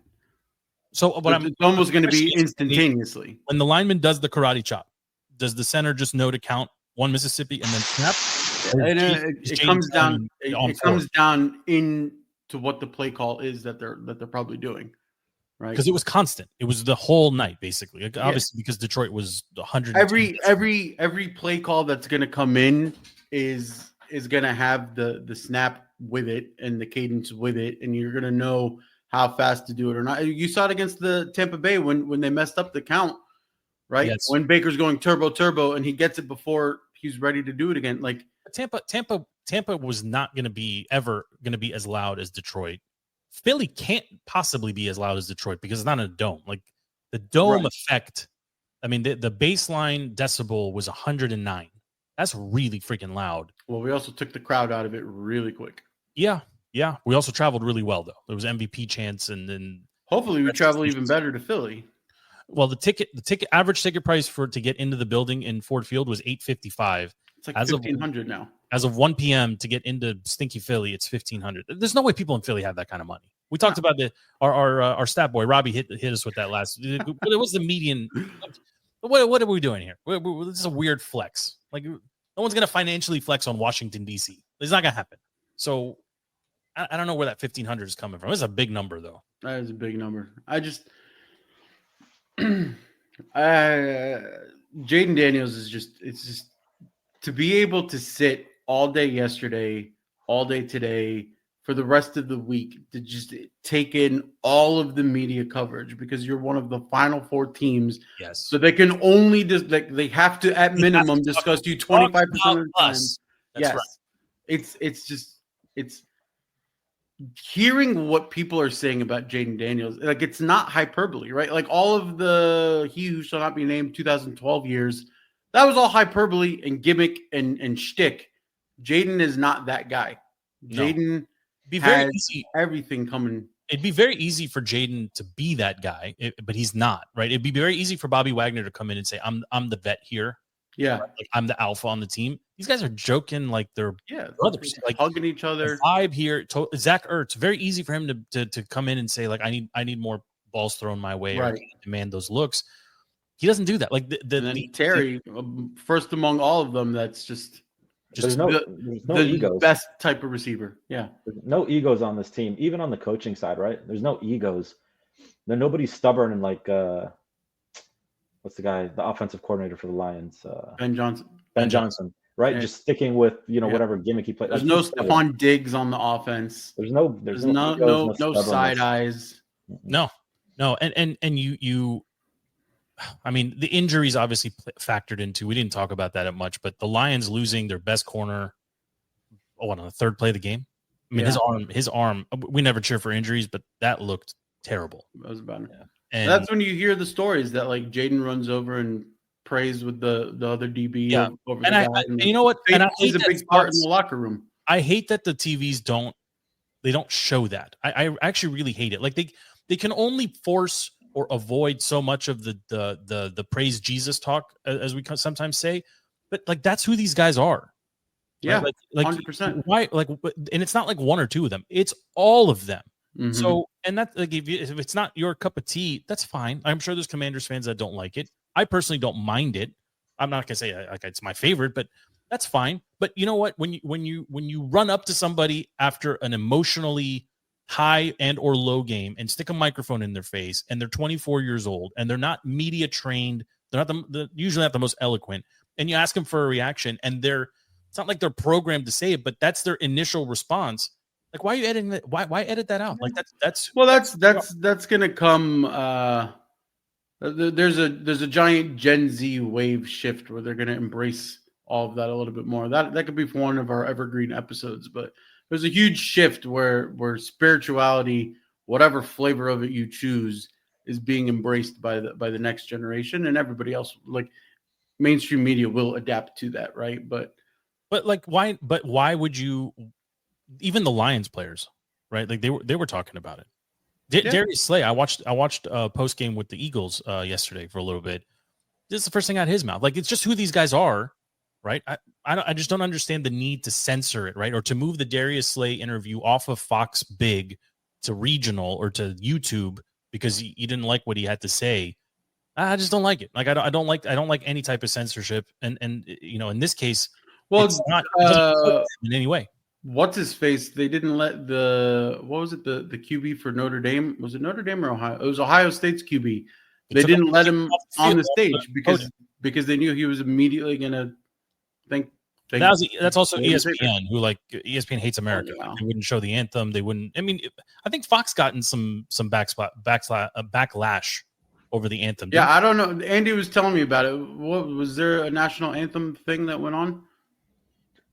So it's almost going to be instantaneously. When the lineman does the karate chop, does the center just know to count one Mississippi and then snap? It comes down. It comes down into what the play call is that they're probably doing, right? Because it was constant. It was the whole night, basically. Like, obviously, because Detroit was 100. Every play call that's going to come in is going to have the snap with it and the cadence with it, and you're going to know how fast to do it or not. You saw it against the Tampa Bay when they messed up the count, right? Yes. When Baker's going turbo, and he gets it before he's ready to do it again. Like, Tampa was not going to be as loud as Detroit. Philly can't possibly be as loud as Detroit because it's not a dome. Like, the dome effect. I mean, the baseline decibel was 109. That's really freaking loud. Well, we also took the crowd out of it really quick. Yeah. We also traveled really well, though. There was MVP chants, and then hopefully we travel even better to Philly. Well, the average ticket price to get into the building in Ford Field was $855. It's like $1,500 now. As of 1 p.m. to get into stinky Philly, it's $1,500. There's no way people in Philly have that kind of money. We talked about our stat boy Robbie hit us with that last. It was the median. What are we doing here? This is a weird flex. Like, no one's gonna financially flex on Washington D.C. It's not gonna happen. So I don't know where that 1,500 is coming from. It's a big number, though. That is a big number. Jayden Daniels is it's to be able to sit all day yesterday, all day today, for the rest of the week to just take in all of the media coverage because you're one of the final 4 teams. Yes. So they can only just they have to at minimum discuss you 25% of the time. That's yes. right. It's hearing what people are saying about Jayden Daniels. Like it's not hyperbole, right? Like all of the he who shall not be named 2012 years, that was all hyperbole and gimmick and shtick. Jayden is not that guy. No. Jayden Be very has easy. everything coming. It'd be very easy for Jayden to be that guy, but he's not, right? It'd be very easy for Bobby Wagner to come in and say, I'm the vet here. Yeah. Right? Like, I'm the alpha on the team. These guys are joking like they're brothers, like hugging each other. Vibe here. Zach Ertz, very easy for him to come in and say, like, I need more balls thrown my way, right? Or demand those looks. He doesn't do that. Like Terry, first among all of them, that's just there's no the egos. Best type of receiver. Yeah. There's no egos on this team, even on the coaching side, right? There's no egos. Nobody's stubborn and like what's the guy, the offensive coordinator for the Lions? Ben Johnson. Ben Johnson, right? Yeah. Just sticking with whatever gimmick he plays. There's no Stephon Diggs on the offense. There's no egos, no side eyes. No. And you I mean, the injuries obviously factored into. We didn't talk about that much, but the Lions losing their best corner on the third play of the game. I mean, his arm. We never cheer for injuries, but that looked terrible. That was bad. Yeah. And that's when you hear the stories that like Jayden runs over and prays with the other DB. Yeah, over and and you know what? And I plays a big part in the locker room. I hate that the TVs don't show that. I actually really hate it. Like they can only force or avoid so much of the praise Jesus talk, as we sometimes say, but like that's who these guys are. Yeah, right? Like 100%. Why? Like, and it's not like one or two of them; it's all of them. Mm-hmm. So, and that like if it's not your cup of tea, that's fine. I'm sure there's Commanders fans that don't like it. I personally don't mind it. I'm not gonna say like it's my favorite, but that's fine. But you know what? When you run up to somebody after an emotionally high and or low game and stick a microphone in their face, and they're 24 years old and they're not media trained, they're not usually not the most eloquent, and you ask them for a reaction, and it's not like they're programmed to say it, but that's their initial response. Like, why are you editing that? Why edit that out? Like that's gonna come. There's a giant Gen Z wave shift where they're gonna embrace all of that a little bit more. That could be for one of our evergreen episodes, but there's a huge shift where spirituality, whatever flavor of it you choose, is being embraced by the next generation, and everybody else. Like mainstream media will adapt to that, right? But like why? But why would you? Even the Lions players, right? Like they were talking about it. Darius Slay, I watched post game with the Eagles yesterday for a little bit. This is the first thing out of his mouth. Like it's just who these guys are, right? I just don't understand the need to censor it, right? Or to move the Darius Slay interview off of Fox Big to regional or to YouTube because you didn't like what he had to say. I just don't like it. Like I don't like any type of censorship. And in this case, it's not in any way. What's his face? They didn't let the QB for Notre Dame? Was it Notre Dame or Ohio? It was Ohio State's QB. They didn't let him on the stage because they knew he was immediately gonna think. That's also ESPN, who like ESPN hates America. Oh, yeah. They wouldn't show the anthem. They wouldn't. I mean, I think Fox gotten some backlash over the anthem. Yeah, I don't know. Andy was telling me about it. What was there a national anthem thing that went on?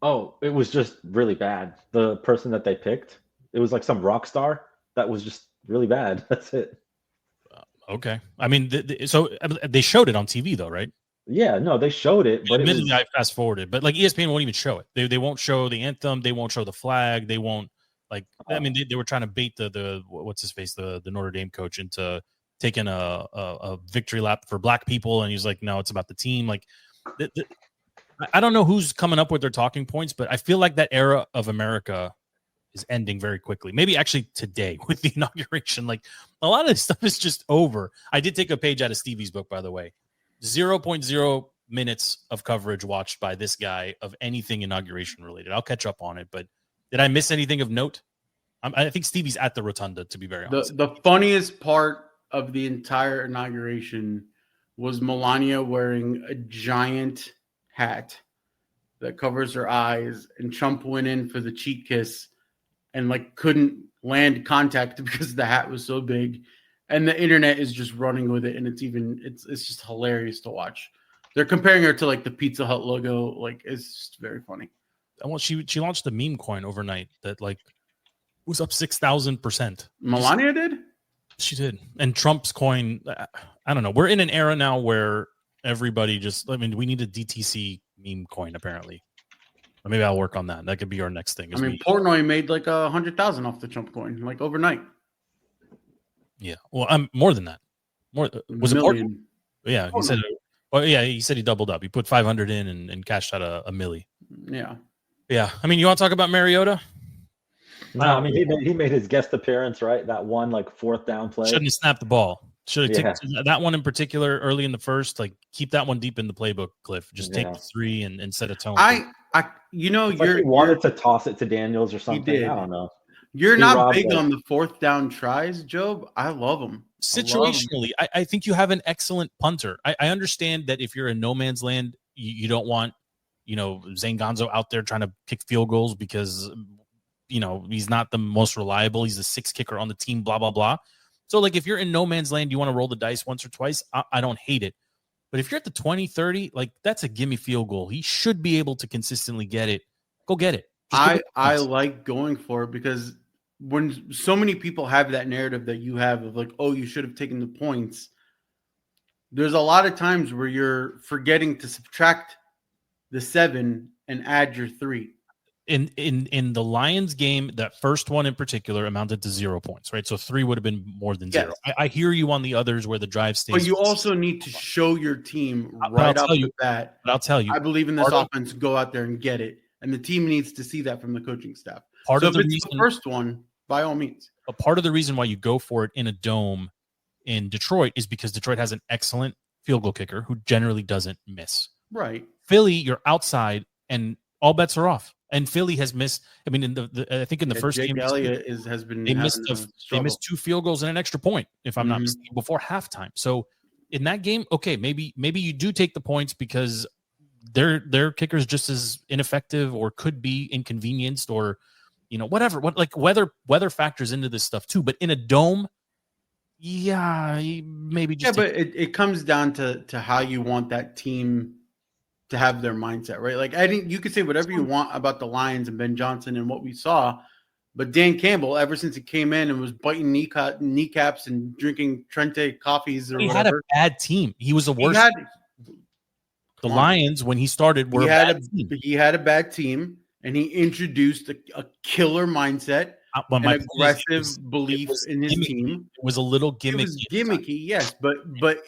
Oh, it was just really bad. The person that they picked, it was like some rock star that was just really bad. That's it. Okay. I mean, so they showed it on TV though, right? Yeah, no, they showed it, but admittedly, I fast forwarded. But like ESPN won't even show it. They won't show the anthem. They won't show the flag. They won't I mean, they were trying to bait the what's his face, the Notre Dame coach into taking a victory lap for black people, and he's like, no, it's about the team. Like, I don't know who's coming up with their talking points, but I feel like that era of America is ending very quickly. Maybe actually today with the inauguration. Like a lot of this stuff is just over. I did take a page out of Stevie's book, by the way. 0.0 minutes of coverage watched by this guy of anything inauguration related. I'll catch up on it, but did I miss anything of note? I think Stevie's at the rotunda, to be very honest. The funniest part of the entire inauguration was Melania wearing a giant hat that covers her eyes, and Trump went in for the cheek kiss, and like couldn't land contact because the hat was so big, and the internet is just running with it, and it's just hilarious to watch. They're comparing her to like the Pizza Hut logo, like it's just very funny. Well, she launched a meme coin overnight that like was up 6,000%. Melania did? She did. And Trump's coin, I don't know. We're in an era now where everybody we need a DTC meme coin apparently. Or maybe I'll work on that. That could be our next thing. Portnoy made like 100,000 off the Trump coin, like overnight. Yeah. Well, I'm more than that. Was it Portnoy? Yeah. He said. Well, yeah. He said he doubled up. He put 500 in and cashed out a milli. Yeah. Yeah. I mean, you want to talk about Mariota? No, I mean he made his guest appearance, right? That one like fourth down play. Shouldn't have snapped the ball. Should have taken that one in particular early in the first. Like keep that one deep in the playbook, Cliff. Just take the 3 and set a tone. You wanted to toss it to Daniels or something. I don't know. You're not big on the fourth down tries, Job. I love them. Situationally, I think you have an excellent punter. I understand that if you're in no man's land, you don't want, Zane Gonzo out there trying to kick field goals because, he's not the most reliable. He's the 6th kicker on the team, blah, blah, blah. So, like, if you're in no man's land, you want to roll the dice once or twice. I don't hate it. But if you're at the 20, 30, like, that's a gimme field goal. He should be able to consistently get it. Go get it. I like going for it because when so many people have that narrative that you have of like, oh, you should have taken the points, there's a lot of times where you're forgetting to subtract the 7 and add your 3. In the Lions game, that first one in particular amounted to 0 points, right? So 3 would have been more than 0. I hear you on the others where the drive stays. But you also need to show your team right off the bat. But I'll tell you, I believe in this offense. Go out there and get it, and the team needs to see that from the coaching staff. If it's the first one, by all means. A part of the reason why you go for it in a dome in Detroit is because Detroit has an excellent field goal kicker who generally doesn't miss. Right. Philly, you're outside, and all bets are off. And Philly has missed. I mean, I think in the first Jake game, Elliott has been. They missed 2 field goals and an extra point, if I'm not mistaken, before halftime. So in that game, okay, maybe you do take the points because their kicker is just as ineffective or could be inconvenienced or whatever. Weather factors into this stuff too. But in a dome, maybe just but it comes down to how you want that team to have their mindset, right? Like, I think you could say whatever you want about the Lions and Ben Johnson and what we saw, but Dan Campbell, ever since he came in and was biting kneecaps and drinking Trente coffees or he whatever. Had a bad team. He was the worst. The Lions, when he started, were he had a bad team, and he introduced a killer mindset, an aggressive belief in his team. It was a little gimmicky. It was gimmicky, yes, but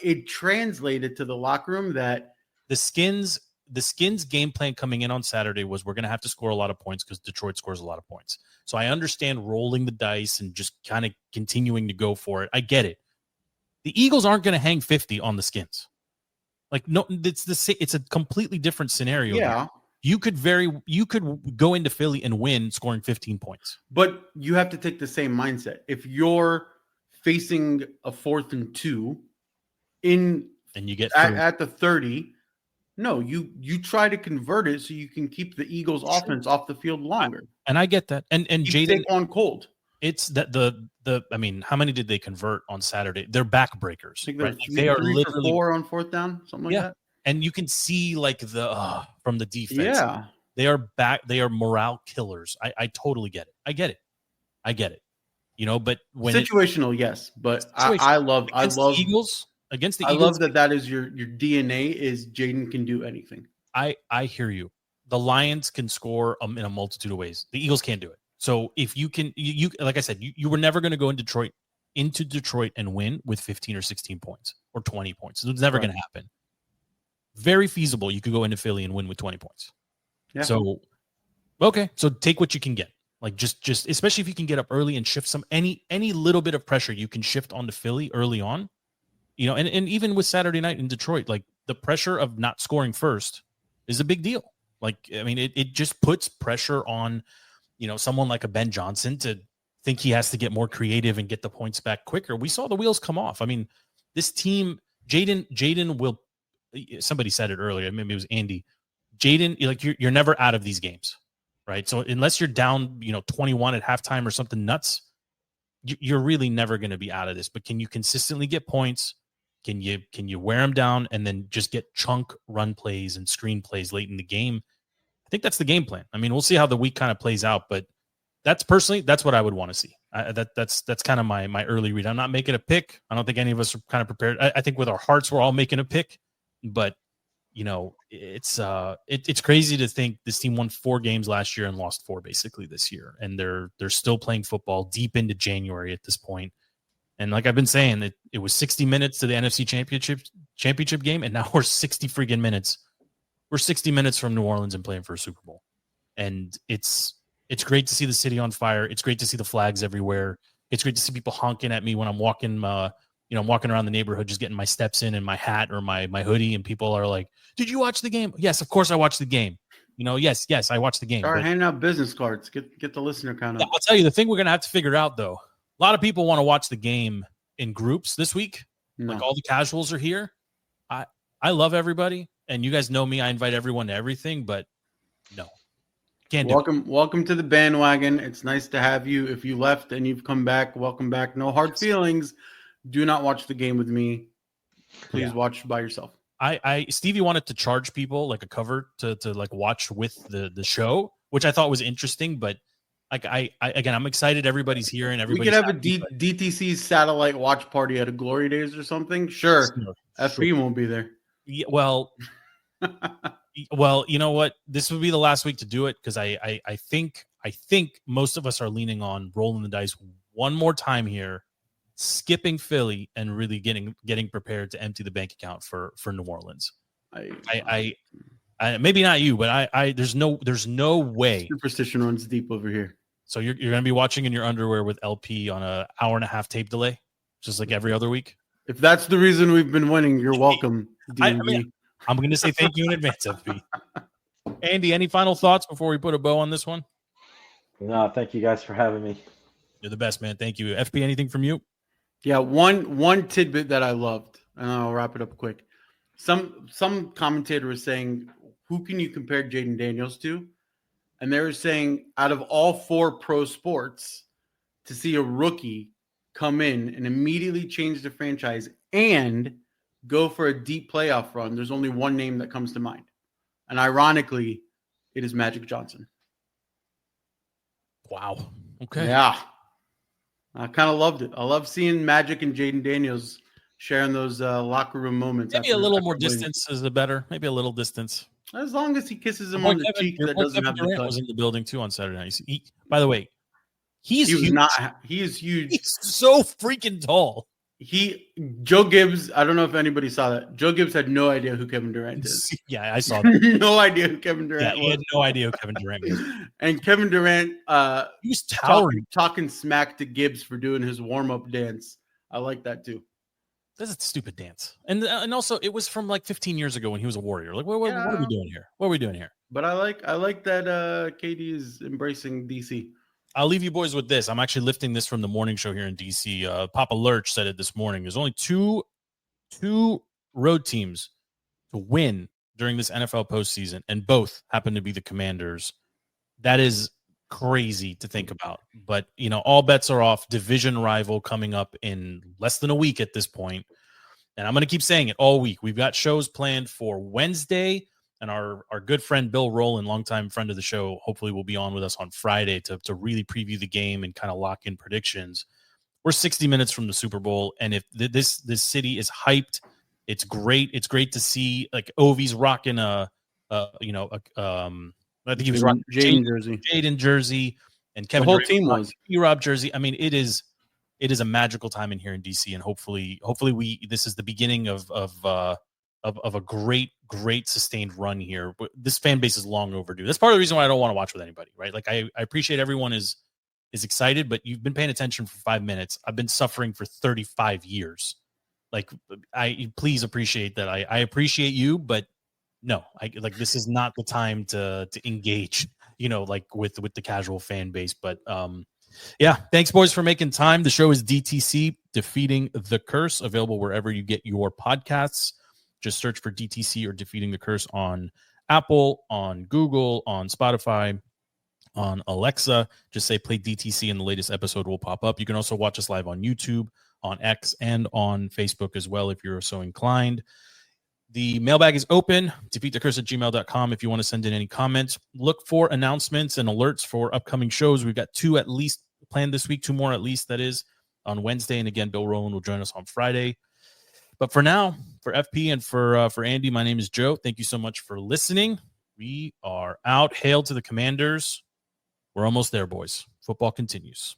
it translated to the locker room that the Skins game plan coming in on Saturday was we're going to have to score a lot of points because Detroit scores a lot of points. So I understand rolling the dice and just kind of continuing to go for it. I get it. The Eagles aren't going to hang 50 on the Skins. Like, no, it's a completely different scenario. Yeah. You could go into Philly and win scoring 15 points. But you have to take the same mindset. If you're facing a 4th and 2 and you get at the 30, no, you try to convert it so you can keep the Eagles offense off the field longer. And I get that. And Jayden on cold. It's that I mean, how many did they convert on Saturday? They're backbreakers. Right? They are literally 4 on 4th down, something like that. And you can see like from the defense. Yeah. They are back. They are morale killers. I totally get it. I get it. But when situational, yes. But I love the Eagles. Against the Eagles, I love that is your DNA is Jayden can do anything. I hear you. The Lions can score in a multitude of ways. The Eagles can't do it. So if you can, you like I said, you were never going to go into Detroit and win with 15 or 16 points or 20 points. It's never going to happen. Very feasible. You could go into Philly and win with 20 points. Yeah. So, okay. So take what you can get. Like just especially if you can get up early and shift any little bit of pressure you can shift onto Philly early on. And even with Saturday night in Detroit, like the pressure of not scoring first is a big deal. Like, I mean, it just puts pressure on, someone like a Ben Johnson to think he has to get more creative and get the points back quicker. We saw the wheels come off. I mean, this team, Jayden will, somebody said it earlier, maybe it was Andy. Jayden, like you're never out of these games, right? So unless you're down, 21 at halftime or something nuts, you're really never going to be out of this. But can you consistently get points? Can you wear them down and then just get chunk run plays and screen plays late in the game? I think that's the game plan. I mean, we'll see how the week kind of plays out, but that's what I would want to see. That's kind of my early read. I'm not making a pick. I don't think any of us are kind of prepared. I think with our hearts, we're all making a pick, but it's crazy to think this team won 4 games last year and lost 4 basically this year, and they're still playing football deep into January at this point. And like I've been saying, it was 60 minutes to the NFC championship game, and now we're 60 freaking minutes. We're 60 minutes from New Orleans and playing for a Super Bowl, and it's great to see the city on fire. It's great to see the flags everywhere. It's great to see people honking at me when I'm walking. I'm walking around the neighborhood, just getting my steps in my hat or my hoodie, and people are like, "Did you watch the game?" Yes, of course I watched the game. Yes, I watched the game. Start handing out business cards. Get the listener count up. I'll tell you the thing we're gonna have to figure out though. A lot of people want to watch the game in groups this week. No. Like all the casuals are here. I love everybody, and you guys know me. I invite everyone to everything, but no, can't do it. Welcome to the bandwagon. It's nice to have you. If you left and you've come back, welcome back. No hard feelings. Do not watch the game with me. Please watch by yourself. Stevie wanted to charge people like a cover to like watch with the show, which I thought was interesting, but like I'm excited everybody's here and everybody. We could have a DTC satellite watch party at a Glory Days or something. Sure. FB won't be there. Yeah, well, you know what? This would be the last week to do it because I think most of us are leaning on rolling the dice one more time here, skipping Philly and really getting prepared to empty the bank account for New Orleans. I maybe not you, but I there's no way. Superstition runs deep over here. So you're going to be watching in your underwear with LP on an 1.5-hour tape delay, just like every other week. If that's the reason we've been winning, you're welcome. I'm going to say thank you in advance, FP. Andy, any final thoughts before we put a bow on this one? No, thank you guys for having me. You're the best, man. Thank you. FP, anything from you? Yeah, one tidbit that I loved, and I'll wrap it up quick. Some commentator was saying, who can you compare Jayden Daniels to? And they were saying, out of all 4 pro sports, to see a rookie come in and immediately change the franchise and go for a deep playoff run, there's only one name that comes to mind. And ironically, it is Magic Johnson. Wow. Okay. Yeah. I kind of loved it. I love seeing Magic and Jayden Daniels sharing those locker room moments. Maybe a little more distance is better. Maybe a little distance. As long as he kisses him on the cheek, that doesn't have the cut. Was in the building too on Saturday night. By the way, he is huge. He is huge. He's so freaking tall. Joe Gibbs, I don't know if anybody saw that. Joe Gibbs had no idea who Kevin Durant is. Yeah, I saw that. No idea who Kevin Durant was. He had no idea who Kevin Durant was. And Kevin Durant he was towering. Talking smack to Gibbs for doing his warm-up dance. I like that too. That's a stupid dance. And also it was from like 15 years ago when he was a Warrior. Like, what are we doing here? What are we doing here? But I like that KD is embracing DC. I'll leave you boys with this. I'm actually lifting this from the morning show here in DC. Papa Lurch said it this morning. There's only two road teams to win during this NFL postseason, and both happen to be the Commanders. That is crazy to think about. But, all bets are off. Division rival coming up in less than a week at this point. And I'm going to keep saying it all week. We've got shows planned for Wednesday. And our good friend Bill Rowland, longtime friend of the show, hopefully will be on with us on Friday to really preview the game and kind of lock in predictions. We're 60 minutes from the Super Bowl, and if this city is hyped, it's great. It's great to see. Like Ovi's rocking I think he was rocking Jayden jersey, and Kevin. The whole team was Rob jersey. I mean, it is a magical time in here in DC, and hopefully this is the beginning of a great sustained run here. This fan base is long overdue. That's part of the reason why I don't want to watch with anybody, right? Like I appreciate everyone is excited, but you've been paying attention for 5 minutes. I've been suffering for 35 years. Like please appreciate that. I appreciate you, but no, this is not the time to engage, like with the casual fan base. But yeah, thanks boys for making time. The show is DTC Defeating the Curse, available wherever you get your podcasts. Just search for DTC or Defeating the Curse on Apple, on Google, on Spotify. on Alexa. Just say play DTC and the latest episode will pop up. You can also watch us live on YouTube, on X, and on Facebook as well if you're so inclined. The mailbag is open, defeatthecurse@gmail.com if you want to send in any comments. Look for announcements and alerts for upcoming shows. We've got 2 at least planned this week, 2 more at least, that is, on Wednesday. And again, Bill Rowland will join us on Friday. But for now, for FP and for Andy, my name is Joe. Thank you so much for listening. We are out. Hail to the Commanders. We're almost there, boys. Football continues.